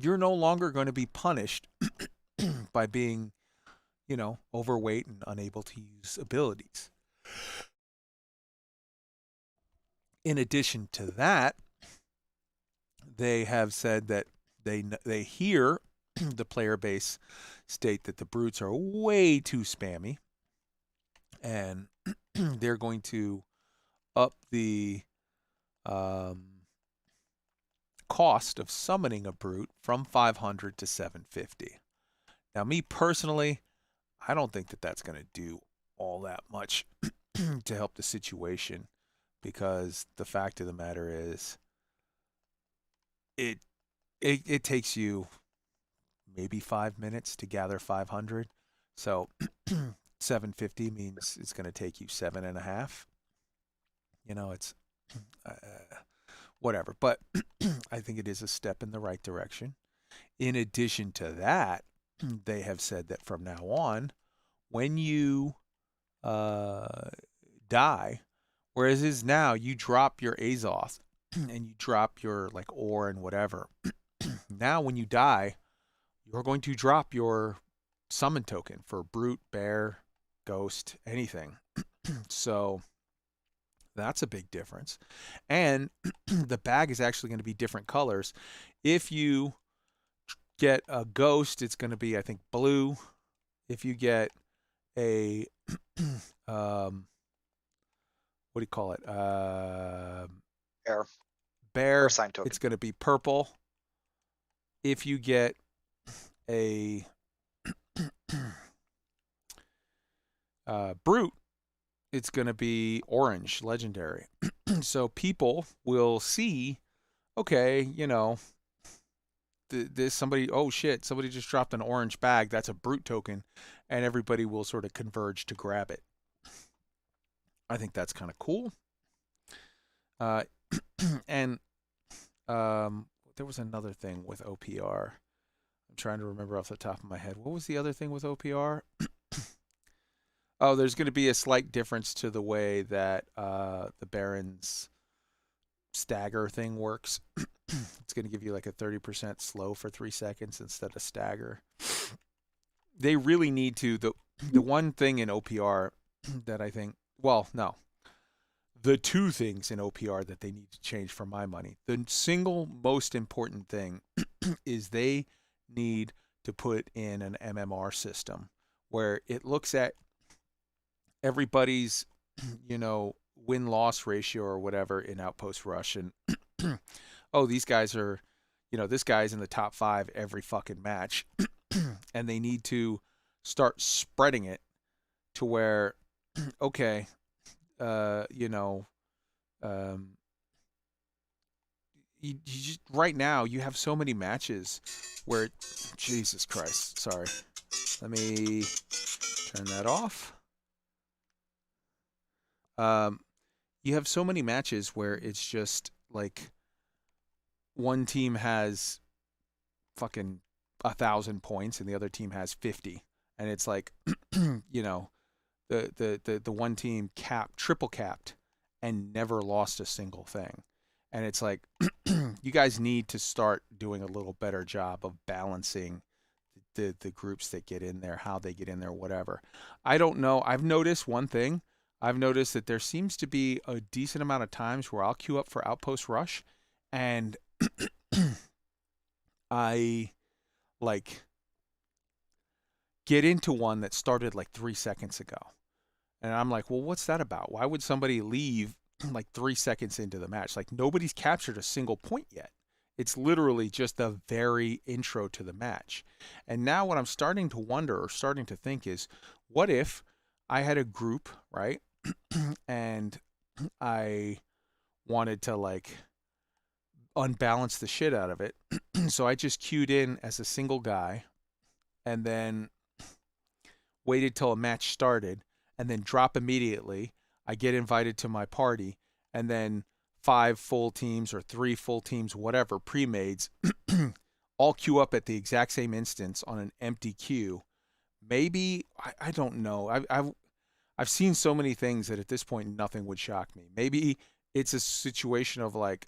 you're no longer going to be punished by being, you know, overweight and unable to use abilities. In addition to that, they have said that they hear the player base state that the brutes are way too spammy, and they're going to up the cost of summoning a brute from 500 to 750. Now, me personally, I don't think that that's going to do all that much to help the situation, because the fact of the matter is it takes you maybe 5 minutes to gather 500. So 750 means it's going to take you 7.5. You know, it's whatever. But I think it is a step in the right direction. In addition to that, they have said that from now on, when you die, whereas is now you drop your Azoth and you drop your like ore and whatever. Now when you die, you're going to drop your summon token for brute, bear, ghost, anything. So that's a big difference. And the bag is actually going to be different colors. If you get a ghost, it's going to be, I think, blue. If you get a what do you call it? Bear. Sign token. It's going to be purple. If you get a brute, it's going to be orange, legendary. So people will see, okay, you know, this somebody, oh shit, somebody just dropped an orange bag. That's a brute token, and everybody will sort of converge to grab it. I think that's kind of cool. And there was another thing with OPR. I'm trying to remember off the top of my head. What was the other thing with OPR? Oh, there's going to be a slight difference to the way that the Baron's stagger thing works. It's going to give you like a 30% slow for 3 seconds instead of stagger. They really need to. The one thing in OPR that I think, well, no. The two things in OPR that they need to change for my money. The single most important thing is they need to put in an MMR system where it looks at everybody's, you know, win-loss ratio or whatever in Outpost Rush, and oh, these guys are, you know, this guy's in the top 5 every fucking match. And they need to start spreading it to where, okay, you know, you just, right now you have so many matches where, Jesus Christ, sorry, let me turn that off. You have so many matches where it's just like one team has fucking 1,000 points and the other team has 50, and it's like, you know, the one team triple capped and never lost a single thing, and it's like, you guys need to start doing a little better job of balancing the groups that get in there, how they get in there, whatever. I don't know. I've noticed one thing. I've noticed that there seems to be a decent amount of times where I'll queue up for Outpost Rush, and I like get into one that started like 3 seconds ago. And I'm like, well, what's that about? Why would somebody leave like 3 seconds into the match? Like, nobody's captured a single point yet. It's literally just the very intro to the match. And now what I'm starting to wonder or starting to think is, what if I had a group, right? And I wanted to like unbalance the shit out of it. So I just queued in as a single guy and then waited till a match started and then drop immediately. I get invited to my party, and then 5 full teams or 3 full teams, whatever, pre-mades, all queue up at the exact same instance on an empty queue. Maybe, I don't know. I've seen so many things that at this point nothing would shock me. Maybe it's a situation of like,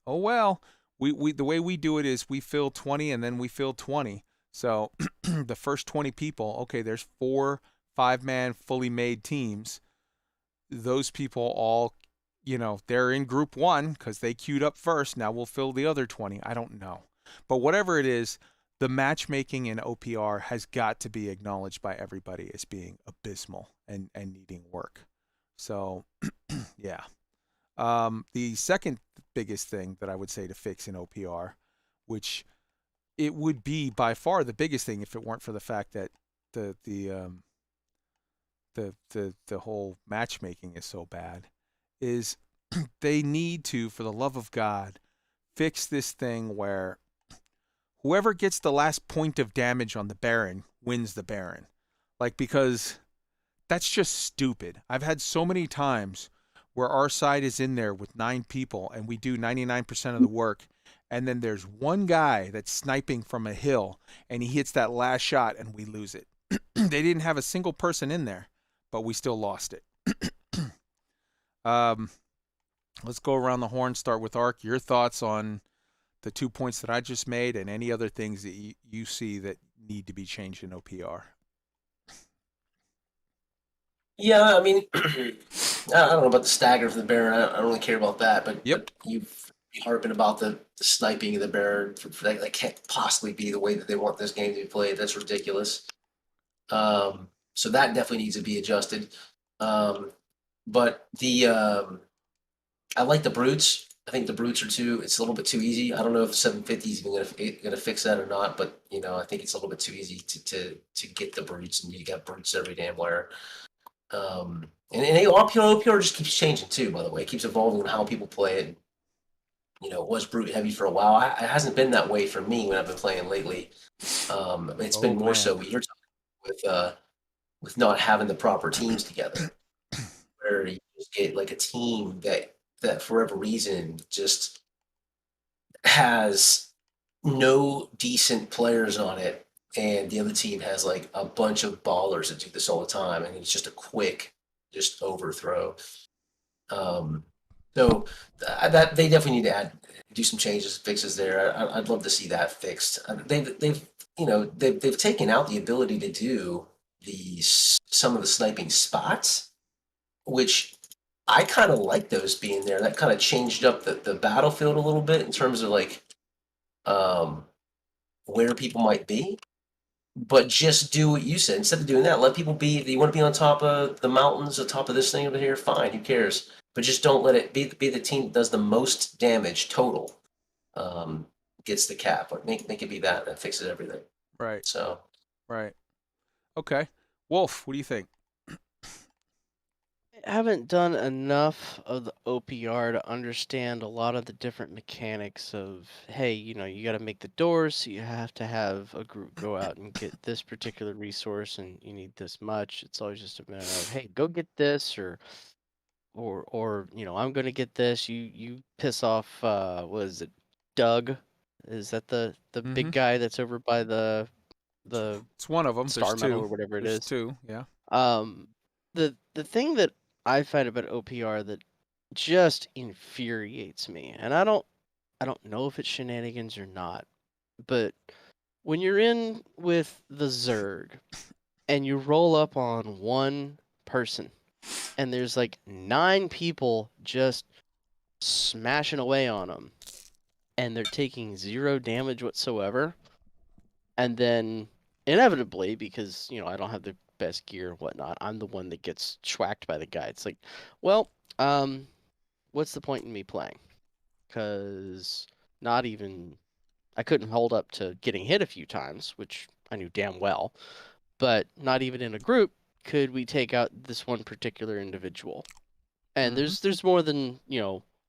oh well, we the way we do it is we fill 20 and then we fill 20. So the first 20 people, okay, there's 4 5-man fully made teams. Those people all, you know, they're in group 1 because they queued up first. Now we'll fill the other 20. I don't know. But whatever it is, the matchmaking in OPR has got to be acknowledged by everybody as being abysmal and needing work. So, yeah, The second biggest thing that I would say to fix in OPR, which it would be by far the biggest thing if it weren't for the fact that the whole matchmaking is so bad, is they need to, for the love of God, fix this thing where whoever gets the last point of damage on the Baron wins the Baron. Like, because that's just stupid. I've had so many times where our side is in there with 9 people and we do 99% of the work, and then there's one guy that's sniping from a hill and he hits that last shot and we lose it. They didn't have a single person in there, but we still lost it. Let's go around the horn, start with Ark. Your thoughts on the 2 points that I just made and any other things that you see that need to be changed in OPR. Yeah, I mean, I don't know about the stagger for the Baron. I don't really care about that. But, Yep. but you've been harping about the sniping of the Baron. That can't possibly be the way that they want this game to be played. That's ridiculous. So that definitely needs to be adjusted. But I like the brutes. I think the brutes are it's a little bit too easy. I don't know if 750 is even gonna fix that or not, but I think it's a little bit too easy to get the brutes, and you got brutes every damn where. And OPR just keeps changing too, by the way. It keeps evolving on how people play it. It was brute heavy for a while. It hasn't been that way for me when I've been playing lately. It's been more so what you're talking with not having the proper teams together, where you just get like a team that for whatever reason just has no decent players on it, and the other team has like a bunch of ballers that do this all the time, and it's just a quick overthrow. So that they definitely need to do some changes, fixes there. I'd love to see that fixed. They've taken out the ability to do some of the sniping spots, which I kind of like those being there. That kind of changed up the battlefield a little bit in terms of like where people might be. But just do what you said. Instead of doing that, let people be. If you want to be on top of the mountains, on top of this thing over here, fine. Who cares? But just don't let it be the team that does the most damage total. Gets the cap. Like make it be that fixes everything. Right. So. Right. Okay. Wolf, what do you think? I haven't done enough of the OPR to understand a lot of the different mechanics of, hey, you got to make the doors, so you have to have a group go out and get this particular resource, and you need this much. It's always just a matter of, hey, go get this, or I'm going to get this. You piss off, what is it, Doug? Is that the big guy that's over by the It's one of them. Star There's Metal two. or whatever it There's is? two. Yeah. The thing that I find about OPR that just infuriates me, and I don't know if it's shenanigans or not, but when you're in with the Zerg and you roll up on one person and there's like 9 people just smashing away on them and they're taking 0 damage whatsoever, and then inevitably, because I don't have the best gear and whatnot, I'm the one that gets schwacked by the guy. It's like, well, what's the point in me playing? Because I couldn't hold up to getting hit a few times, which I knew damn well, but not even in a group could we take out this one particular individual. And there's more than,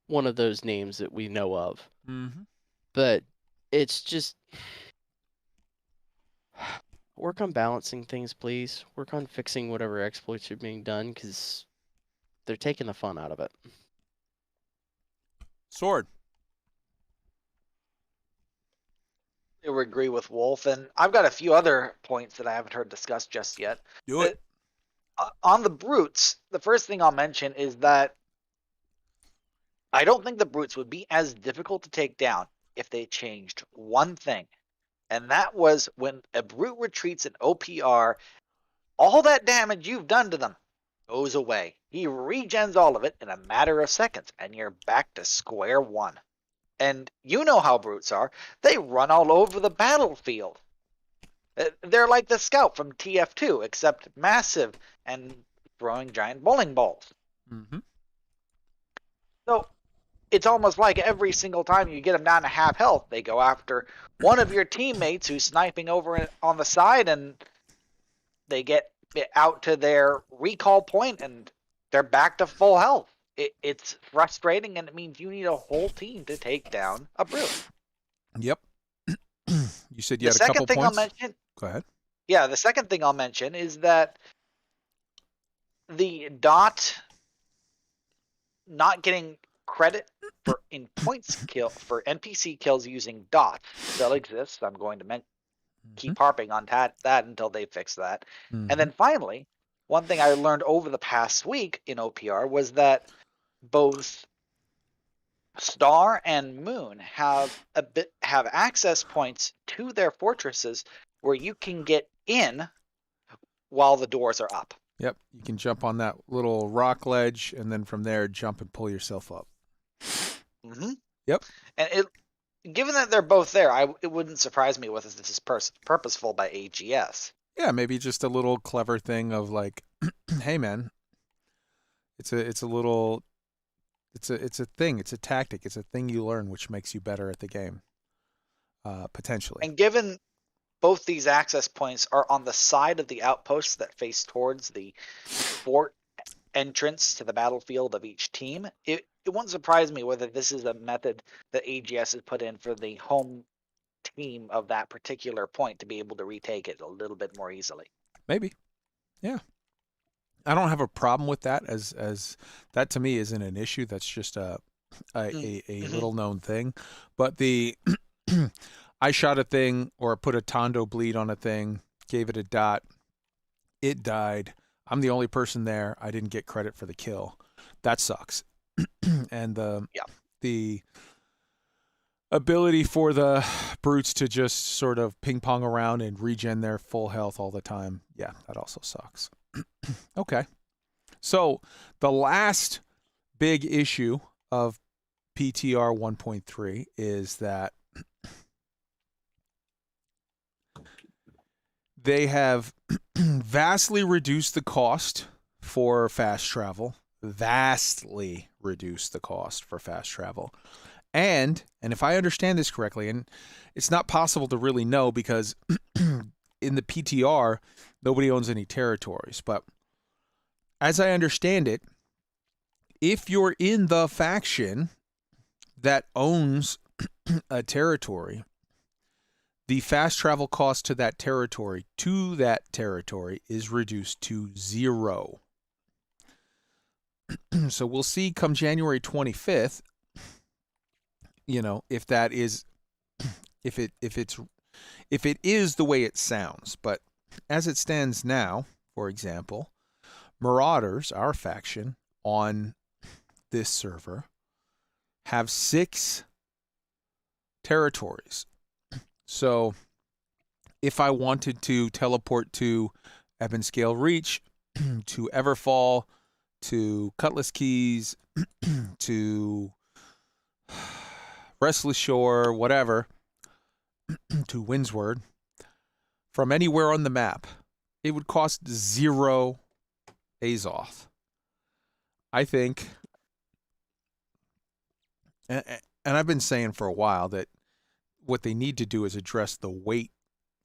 one of those names that we know of. But it's just, work on balancing things, please. Work on fixing whatever exploits are being done, because they're taking the fun out of it. Sword. I would agree with Wolf, and I've got a few other points that I haven't heard discussed just yet. Do it. On the brutes, the first thing I'll mention is that I don't think the brutes would be as difficult to take down if they changed one thing. And that was when a brute retreats in OPR, all that damage you've done to them goes away. He regens all of it in a matter of seconds, and you're back to square one. And you know how brutes are. They run all over the battlefield. They're like the scout from TF2, except massive and throwing giant bowling balls. So it's almost like every single time you get them down to half health, they go after one of your teammates who's sniping over on the side, and they get out to their recall point, and they're back to full health. It's frustrating, and it means you need a whole team to take down a brute. Yep. You said you The had a couple second thing points. I'll mention, Go ahead. yeah, the second thing I'll mention is that the dot not getting credit for in points kill for NPC kills using dots still exists. I'm going to keep harping on that until they fix that. Mhm. And then finally, one thing I learned over the past week in OPR was that both Star and Moon have access points to their fortresses where you can get in while the doors are up. Yep. You can jump on that little rock ledge, and then from there jump and pull yourself up. Mm-hmm. Yep. And given that they're both there, it wouldn't surprise me whether this is purposeful by AGS. Yeah, maybe just a little clever thing of like, hey man, it's a thing, it's a tactic, it's a thing you learn which makes you better at the game. Potentially. And given both these access points are on the side of the outposts that face towards the fort entrance to the battlefield of each team, it won't surprise me whether this is a method that AGS has put in for the home team of that particular point to be able to retake it a little bit more easily. Maybe. Yeah. I don't have a problem with that, as that to me isn't an issue. That's just a little known thing. But the I shot a thing or put a Tondo bleed on a thing, gave it a dot, it died. I'm the only person there. I didn't get credit for the kill. That sucks. And the ability for the brutes to just sort of ping pong around and regen their full health all the time, yeah, that also sucks. Okay. So the last big issue of PTR 1.3 is that they have vastly reduced the cost for fast travel. Vastly reduced the cost for fast travel. And if I understand this correctly, and it's not possible to really know because in the PTR, nobody owns any territories. But as I understand it, if you're in the faction that owns a territory, the fast travel cost to that territory is reduced to 0. So we'll see come January 25th, if that is, if it is the way it sounds. But as it stands now, for example, Marauders, our faction on this server, have 6 territories. So if I wanted to teleport to Ebonscale Reach, to Everfall, to Cutlass Keys, to Restless Shore, whatever, to Windsward, from anywhere on the map, it would cost 0 Azoth. I think, and I've been saying for a while that what they need to do is address the weight,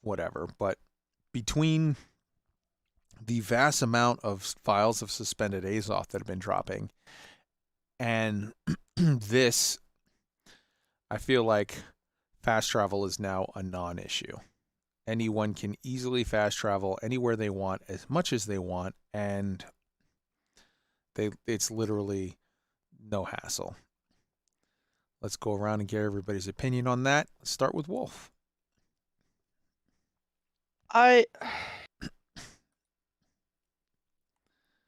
whatever, but between the vast amount of files of suspended Azoth that have been dropping and this, I feel like fast travel is now a non-issue. Anyone can easily fast travel anywhere they want, as much as they want, and it's literally no hassle. Let's go around and get everybody's opinion on that. Let's start with Wolf.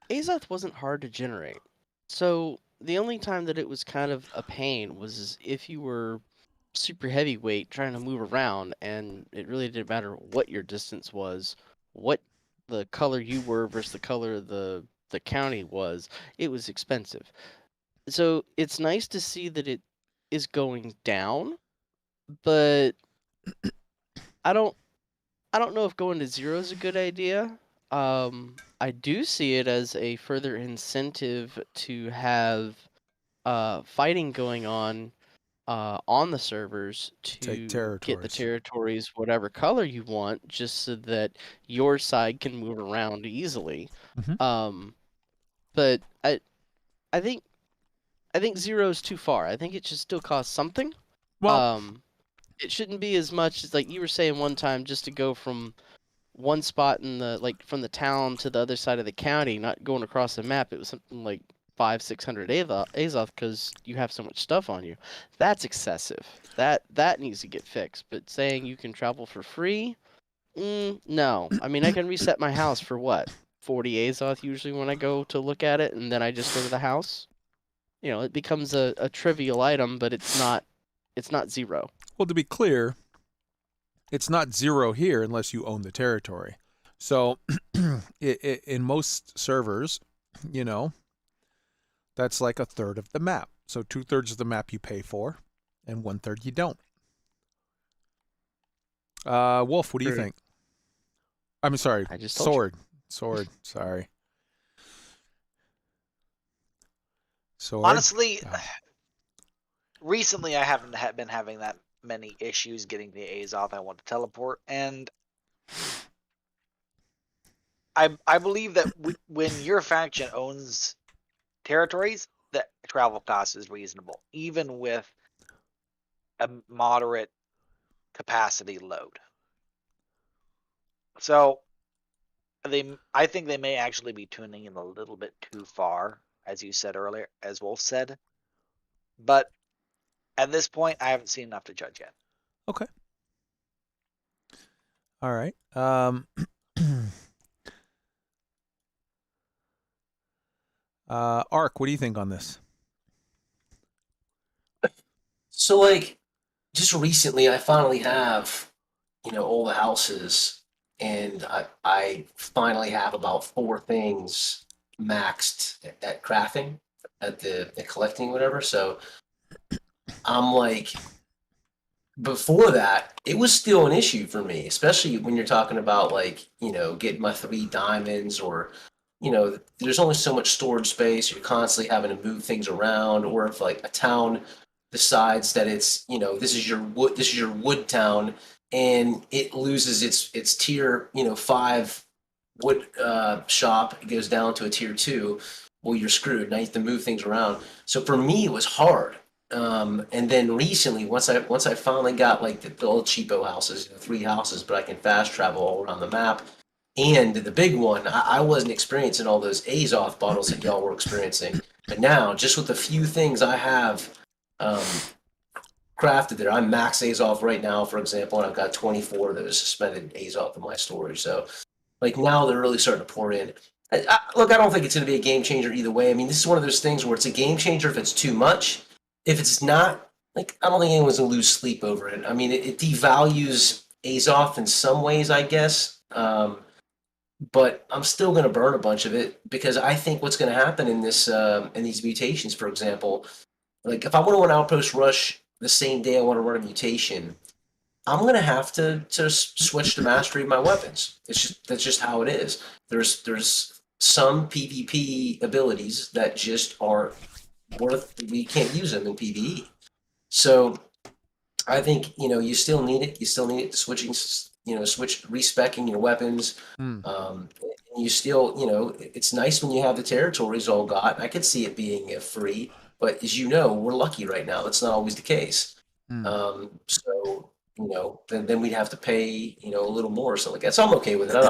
Azoth wasn't hard to generate. So the only time that it was kind of a pain was if you were super heavyweight trying to move around, and it really didn't matter what your distance was, what the color you were versus the color the county was, it was expensive. So it's nice to see that it is going down, but I don't know if going to 0 is a good idea. I do see it as a further incentive to have fighting going on the servers Take to get the territories. territories whatever color you want, just so that your side can move around easily. Mhm. But I think 0 is too far. I think it should still cost something. Well, It shouldn't be as much as, like you were saying one time, just to go from one spot in the, like, from the town to the other side of the county, not going across the map. It was something like 500-600 Azoth because you have so much stuff on you. That's excessive. That needs to get fixed. But saying you can travel for free, no. I mean, I can reset my house for what, 40 Azoth usually when I go to look at it, and then I just go to the house. You know, it becomes a trivial item, but it's not 0. well, to be clear, it's not 0 here unless you own the territory. So in most servers, you know, that's like a third of the map. So 2/3 of the map you pay for, and 1/3 you don't. Wolf, what do you True. think? I'm sorry, I just told you. Sword. Sorry. Sword. Honestly, Oh. recently I haven't been having that many issues getting the Azoth I want to teleport, and I believe that when your faction owns territories, the travel cost is reasonable, even with a moderate capacity load. So I think they may actually be tuning in a little bit too far, as you said earlier, as Wolf said. But at this point, I haven't seen enough to judge yet. Okay. All right. Ark, what do you think on this? So like, just recently, I finally have, all the houses, and I finally have about 4 things maxed at crafting, at the collecting, whatever. So I'm like, before that, it was still an issue for me, especially when you're talking about like, getting my 3 diamonds, or, there's only so much storage space. You're constantly having to move things around, or if like a town decides that it's, this is your wood town, and it loses its tier, 5 wood shop, it goes down to a tier 2. Well, you're screwed. Now you have to move things around. So for me, it was hard. And then recently, once I finally got like the little cheapo houses, 3 houses, but I can fast travel all around the map. And the big one, I wasn't experiencing all those Azoth bottles that y'all were experiencing. But now, just with the few things I have crafted there, I'm max Azoth right now, for example, and I've got 24 of those suspended Azoth in my storage. So, like, now they're really starting to pour in. Look, I don't think it's going to be a game changer either way. I mean, this is one of those things where it's a game changer if it's too much. If it's not, like, I don't think anyone's going to lose sleep over it. I mean, it devalues Azoth in some ways, I guess. But I'm still going to burn a bunch of it, because I think what's going to happen in these mutations, for example, like if I want to run Outpost Rush the same day I want to run a mutation, I'm going to have to switch to mastery of my weapons. That's just how it is. There's some PvP abilities that just aren't worth. We can't use them in PvE. So I think you still need it. You still need it switching. Switch respecking your weapons. You still, it's nice when you have the territories all got. I could see it being free, but as you know, we're lucky right now. That's not always the case. So then we'd have to pay a little more or something like that. So I'm okay with it.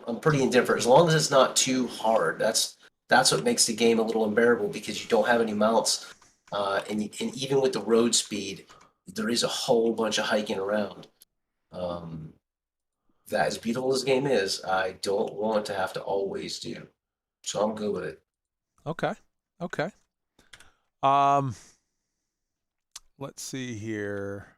I'm pretty indifferent as long as it's not too hard. That's what makes the game a little unbearable, because you don't have any mounts, and even with the road speed, there is a whole bunch of hiking around. That, as beautiful as the game is, I don't want to have to always do. So I'm good with it. Okay. Let's see here.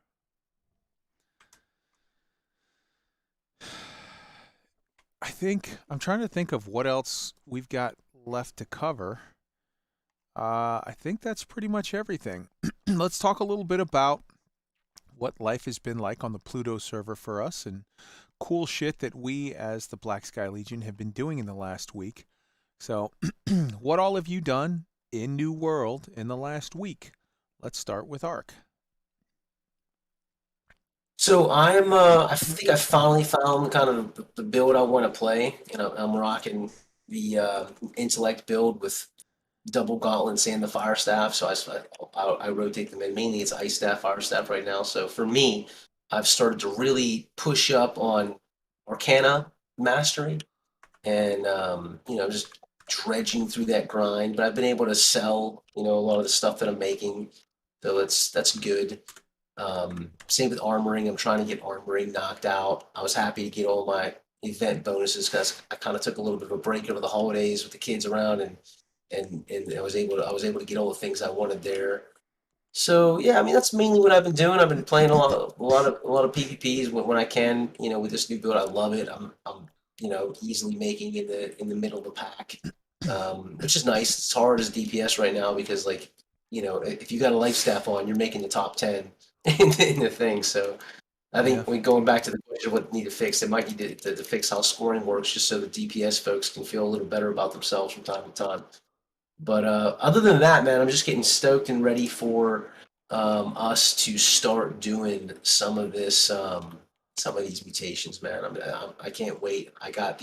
I'm trying to think of what else we've got left to cover. I think that's pretty much everything. Let's talk a little bit about what life has been like on the Pluto server for us, and cool shit that we as the Black Sky Legion have been doing in the last week. So what all have you done in New World in the last week. Let's start with Ark. So I think I finally found kind of the build I want to play, and I'm rocking the intellect build with double gauntlets and the fire staff. So I rotate them in. Mainly it's ice staff, fire staff right now. So for me, I've started to really push up on Arcana mastery, and just dredging through that grind. But I've been able to sell a lot of the stuff that I'm making, so that's good. Same with armoring. I'm trying to get armoring knocked out. I was happy to get all my event bonuses because I kind of took a little bit of a break over the holidays with the kids around, and I was able to get all the things I wanted there. So yeah, I mean that's mainly what I've been doing. I've been playing a lot of PvPs when I can. With this new build, I love it. I'm easily making in the middle of the pack, which is nice. It's hard as DPS right now because if you got a life staff on, you're making the top 10 in the thing. So I think when going back to the question of what need to fix, they might need to fix how scoring works, just so the DPS folks can feel a little better about themselves from time to time. But other than that, man, I'm just getting stoked and ready for us to start doing some of these mutations, man. I can't wait. I got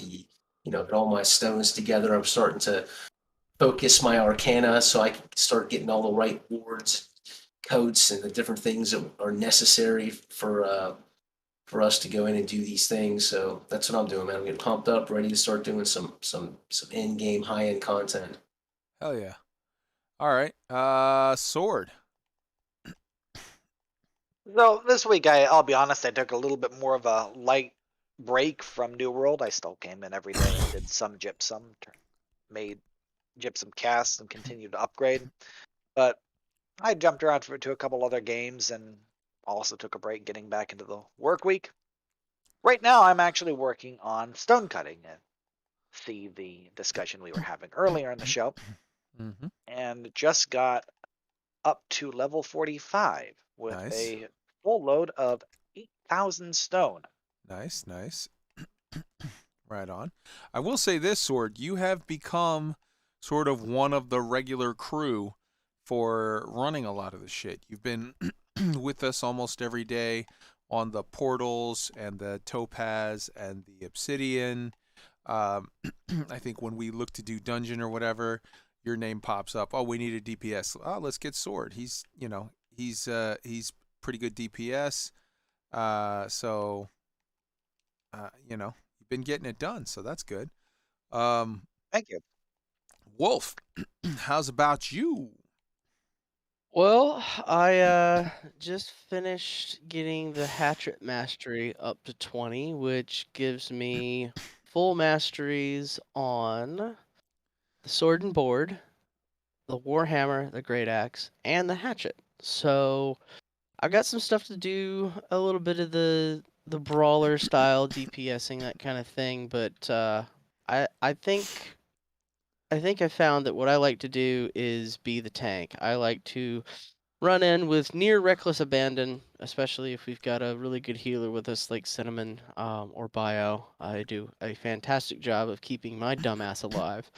got all my stones together. I'm starting to focus my arcana so I can start getting all the right wards, coats, and the different things that are necessary for us to go in and do these things. So that's what I'm doing, man. I'm getting pumped up, ready to start doing some in game high end content. Hell yeah. All right. Sword. So this week, I'll be honest, I took a little bit more of a light break from New World. I still came in every day and did some gypsum, made gypsum casts, and continued to upgrade. But I jumped around to a couple other games and also took a break getting back into the work week. Right now, I'm actually working on stone cutting. See the discussion we were having earlier in the show, Mm-hmm. and just got up to level 45 with Nice. a full load of 8,000 stone. Nice. Right on. I will say this, Sword, you have become sort of one of the regular crew for running a lot of the shit. You've been with us almost every day on the portals and the topaz and the obsidian. I think when we look to do dungeon or whatever, your name pops up. Oh, we need a DPS. Oh, let's get Sword. He's pretty good DPS. So you've been getting it done, so that's good. Thank you. Wolf, how's about you? Well, I just finished getting the hatchet mastery up to 20, which gives me full masteries on the sword and board, the warhammer, the great axe, and the hatchet. So I've got some stuff to do, a little bit of the brawler style DPSing, that kind of thing, but I think I found that what I like to do is be the tank. I like to run in with near reckless abandon, especially if we've got a really good healer with us like Cinnamon or Bio. I do a fantastic job of keeping my dumbass alive.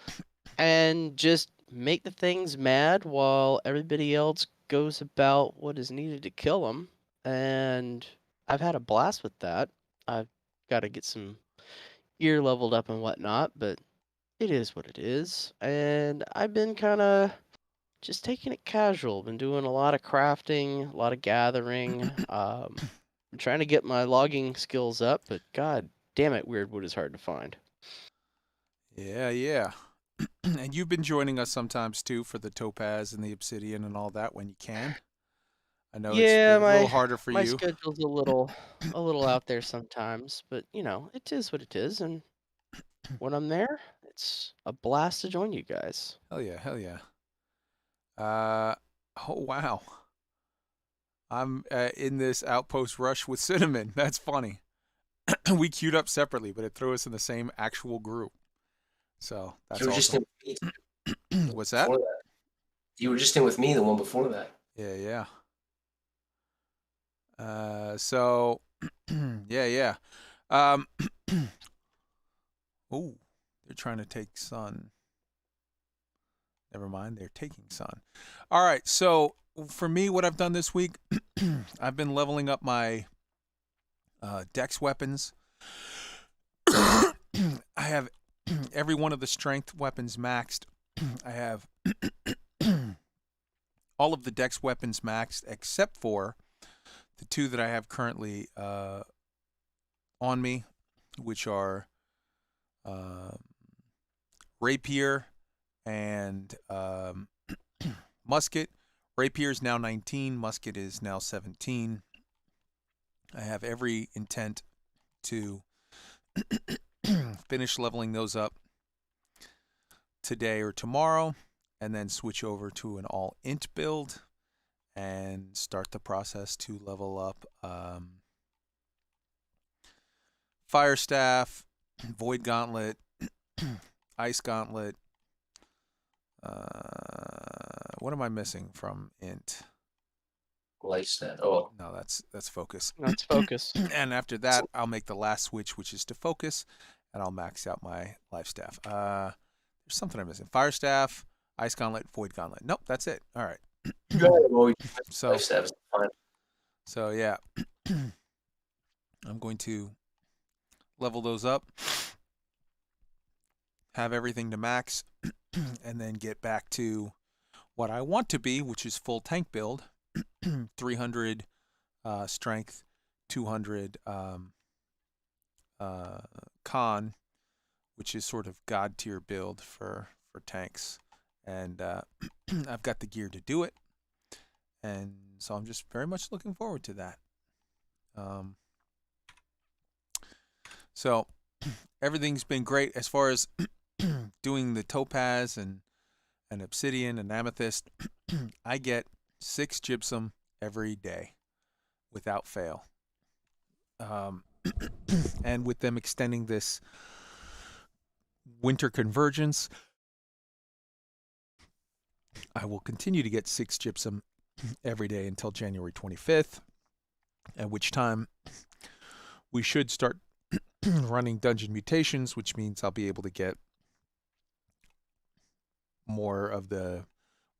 And just make the things mad while everybody else goes about what is needed to kill them. And I've had a blast with that. I've got to get some gear leveled up and whatnot, but it is what it is. And I've been kind of just taking it casual. Been doing a lot of crafting, a lot of gathering. I'm trying to get my logging skills up, but god damn it, weirdwood is hard to find. Yeah. And you've been joining us sometimes too for the topaz and the obsidian and all that when you can. I know it's a little harder for my you. schedule's a little out there sometimes, but it is what it is, and when I'm there, it's a blast to join you guys. Hell yeah. Oh wow. I'm in this outpost rush with Cinnamon. That's funny. We queued up separately, but it threw us in the same actual group. So that's You were just awesome. in with me What's that? before that. You were just in with me the one before that. Yeah. So yeah. Oh, they're trying to take Sun. Never mind, they're taking sun. All right, so for me, what I've done this week, I've been leveling up my dex weapons. I have every one of the strength weapons maxed. I have all of the dex weapons maxed except for the two that I have currently on me, which are rapier and musket. Rapier is now 19, musket is now 17. I have every intent to finish leveling those up today or tomorrow, and then switch over to an all int build and start the process to level up Fire Staff, Void Gauntlet, Ice Gauntlet. What am I missing from int? Life stat. Oh, No, that's focus. That's focus. And after that, I'll make the last switch, which is to focus, and I'll max out my life staff. There's something I'm missing. Fire Staff, Ice Gauntlet, Void Gauntlet. Nope, that's it. All right. So, life stat is fine. so yeah, I'm going to level those up, have everything to max, and then get back to what I want to be, which is full tank build. 300 strength, 200 con, which is sort of god tier build for tanks, and I've got the gear to do it, and so I'm just very much looking forward to that. So everything's been great as far as doing the topaz and obsidian and amethyst. I get 6 gypsum every day without fail. And with them extending this winter convergence, I will continue to get 6 gypsum every day until January 25th, at which time we should start running dungeon mutations, which means I'll be able to get more of the,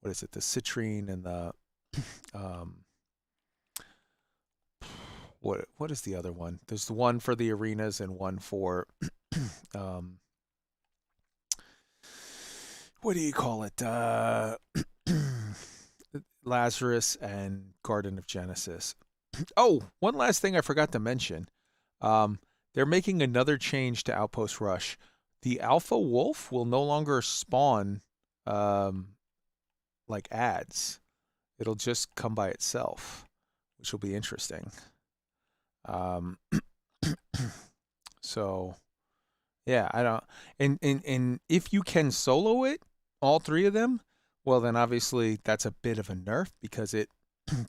what is it, the citrine and the what is the other one? There's the one for the arenas and one for what do you call it? Lazarus and Garden of Genesis. Oh, one last thing I forgot to mention. They're making another change to Outpost Rush. The Alpha Wolf will no longer spawn like ads. It'll just come by itself, which will be interesting. So yeah, I don't, and if you can solo it, all 3 of them, well then obviously that's a bit of a nerf because it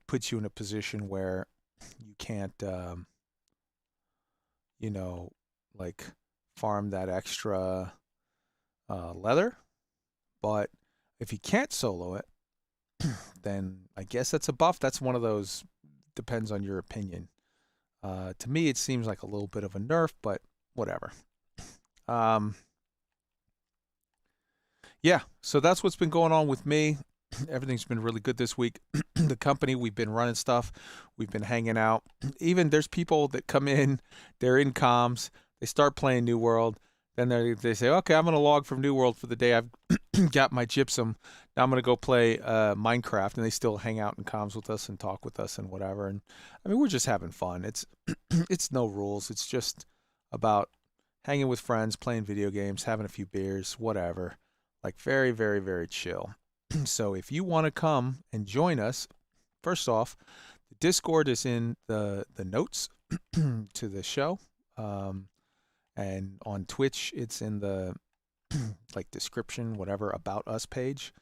puts you in a position where you can't you know, like farm that extra leather. But if you can't solo it, then I guess that's a buff. That's one of those, depends on your opinion. To me, it seems like a little bit of a nerf, but whatever. Yeah, so that's what's been going on with me. Everything's been really good this week. The company, we've been running stuff. We've been hanging out. Even there's people that come in, they're in comms, they start playing New World. Then they say, okay, I'm going to log from New World for the day. I've got my gypsum. Now I'm going to go play Minecraft. And they still hang out in comms with us and talk with us and whatever. And I mean, we're just having fun. It's no rules. It's just about hanging with friends, playing video games, having a few beers, whatever. Like very, very, very chill. So if you want to come and join us, first off, the Discord is in the notes to the show. And on Twitch, it's in the like description, whatever, about us page.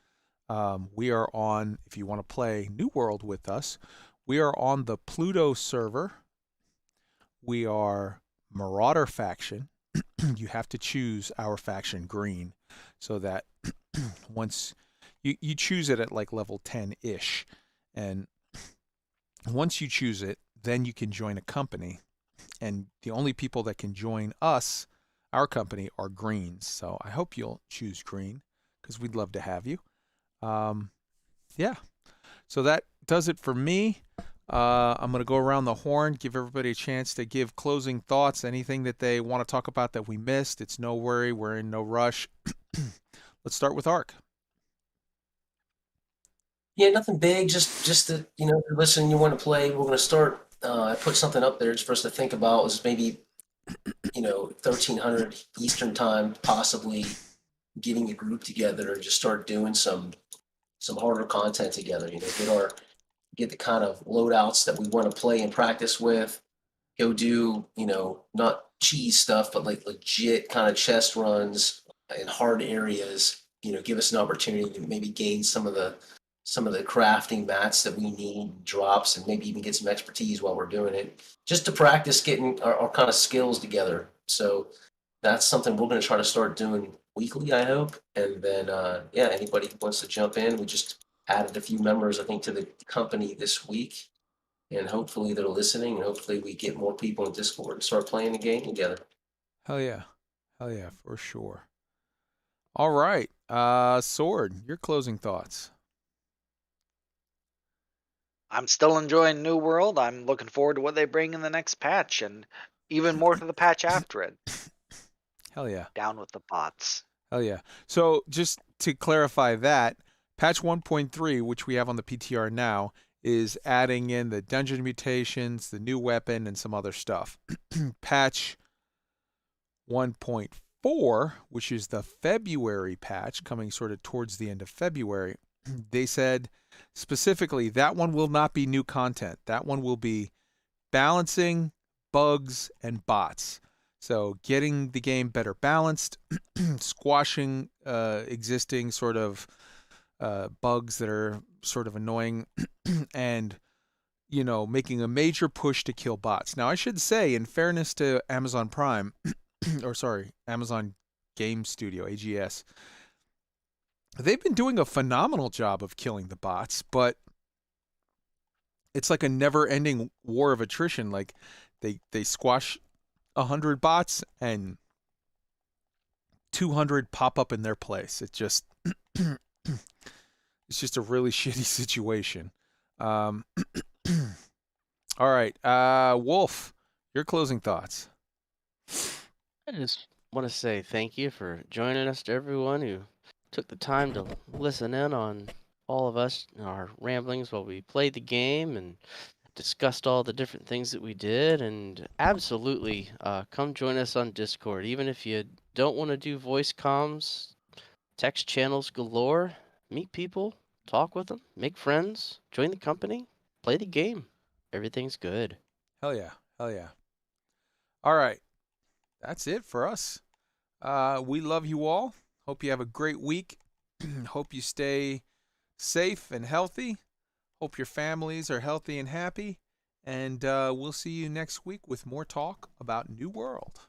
We are on, if you want to play New World with us, we are on the Pluto server. We are Marauder faction. You have to choose our faction green so that once you choose it at like level 10-ish. And once you choose it, then you can join a company. And the only people that can join us, our company, are greens. So I hope you'll choose green because we'd love to have you. Yeah. So that does it for me. I'm going to go around the horn, give everybody a chance to give closing thoughts, anything that they want to talk about that we missed. It's no worry. We're in no rush. Let's start with Ark. Yeah, nothing big. Just that, you know, if you're listening, you want to play. We're going to start. I put something up there just for us to think about. Was maybe, 1300 Eastern time, possibly getting a group together and just start doing some harder content together. Get the kind of loadouts that we want to play and practice with. Go do, not cheese stuff, but like legit kind of chest runs in hard areas. Give us an opportunity to maybe gain some of the crafting mats that we need, drops, and maybe even get some expertise while we're doing it, just to practice getting our kind of skills together. So that's something we're going to try to start doing weekly, I hope. And then, anybody who wants to jump in, we just added a few members, I think, to the company this week. And hopefully they're listening, and hopefully we get more people in Discord and start playing the game together. Hell yeah. Hell yeah, for sure. All right. Sword, your closing thoughts. I'm still enjoying New World. I'm looking forward to what they bring in the next patch, and even more to the patch after it. Hell yeah. Down with the bots. Hell yeah. So just to clarify that, patch 1.3, which we have on the PTR now, is adding in the dungeon mutations, the new weapon, and some other stuff. Patch 1.4, which is the February patch, coming sort of towards the end of February, they said specifically that one will not be new content. That one will be balancing, bugs, and bots. So getting the game better balanced, squashing existing sort of bugs that are sort of annoying, and making a major push to kill bots. Now I should say, in fairness to Amazon Prime, Amazon Game Studio, AGS, they've been doing a phenomenal job of killing the bots, but it's like a never-ending war of attrition. Like they squash 100 bots and 200 pop up in their place. It's just it's just a really shitty situation. All right, Wolf, your closing thoughts. I just want to say thank you for joining us, to everyone who took the time to listen in on all of us, our ramblings while we played the game and discussed all the different things that we did. And absolutely, come join us on Discord. Even if you don't want to do voice comms, text channels galore, meet people, talk with them, make friends, join the company, play the game. Everything's good. Hell yeah. Hell yeah. All right. That's it for us. We love you all. Hope you have a great week. Hope you stay safe and healthy. Hope your families are healthy and happy. And we'll see you next week with more talk about New World.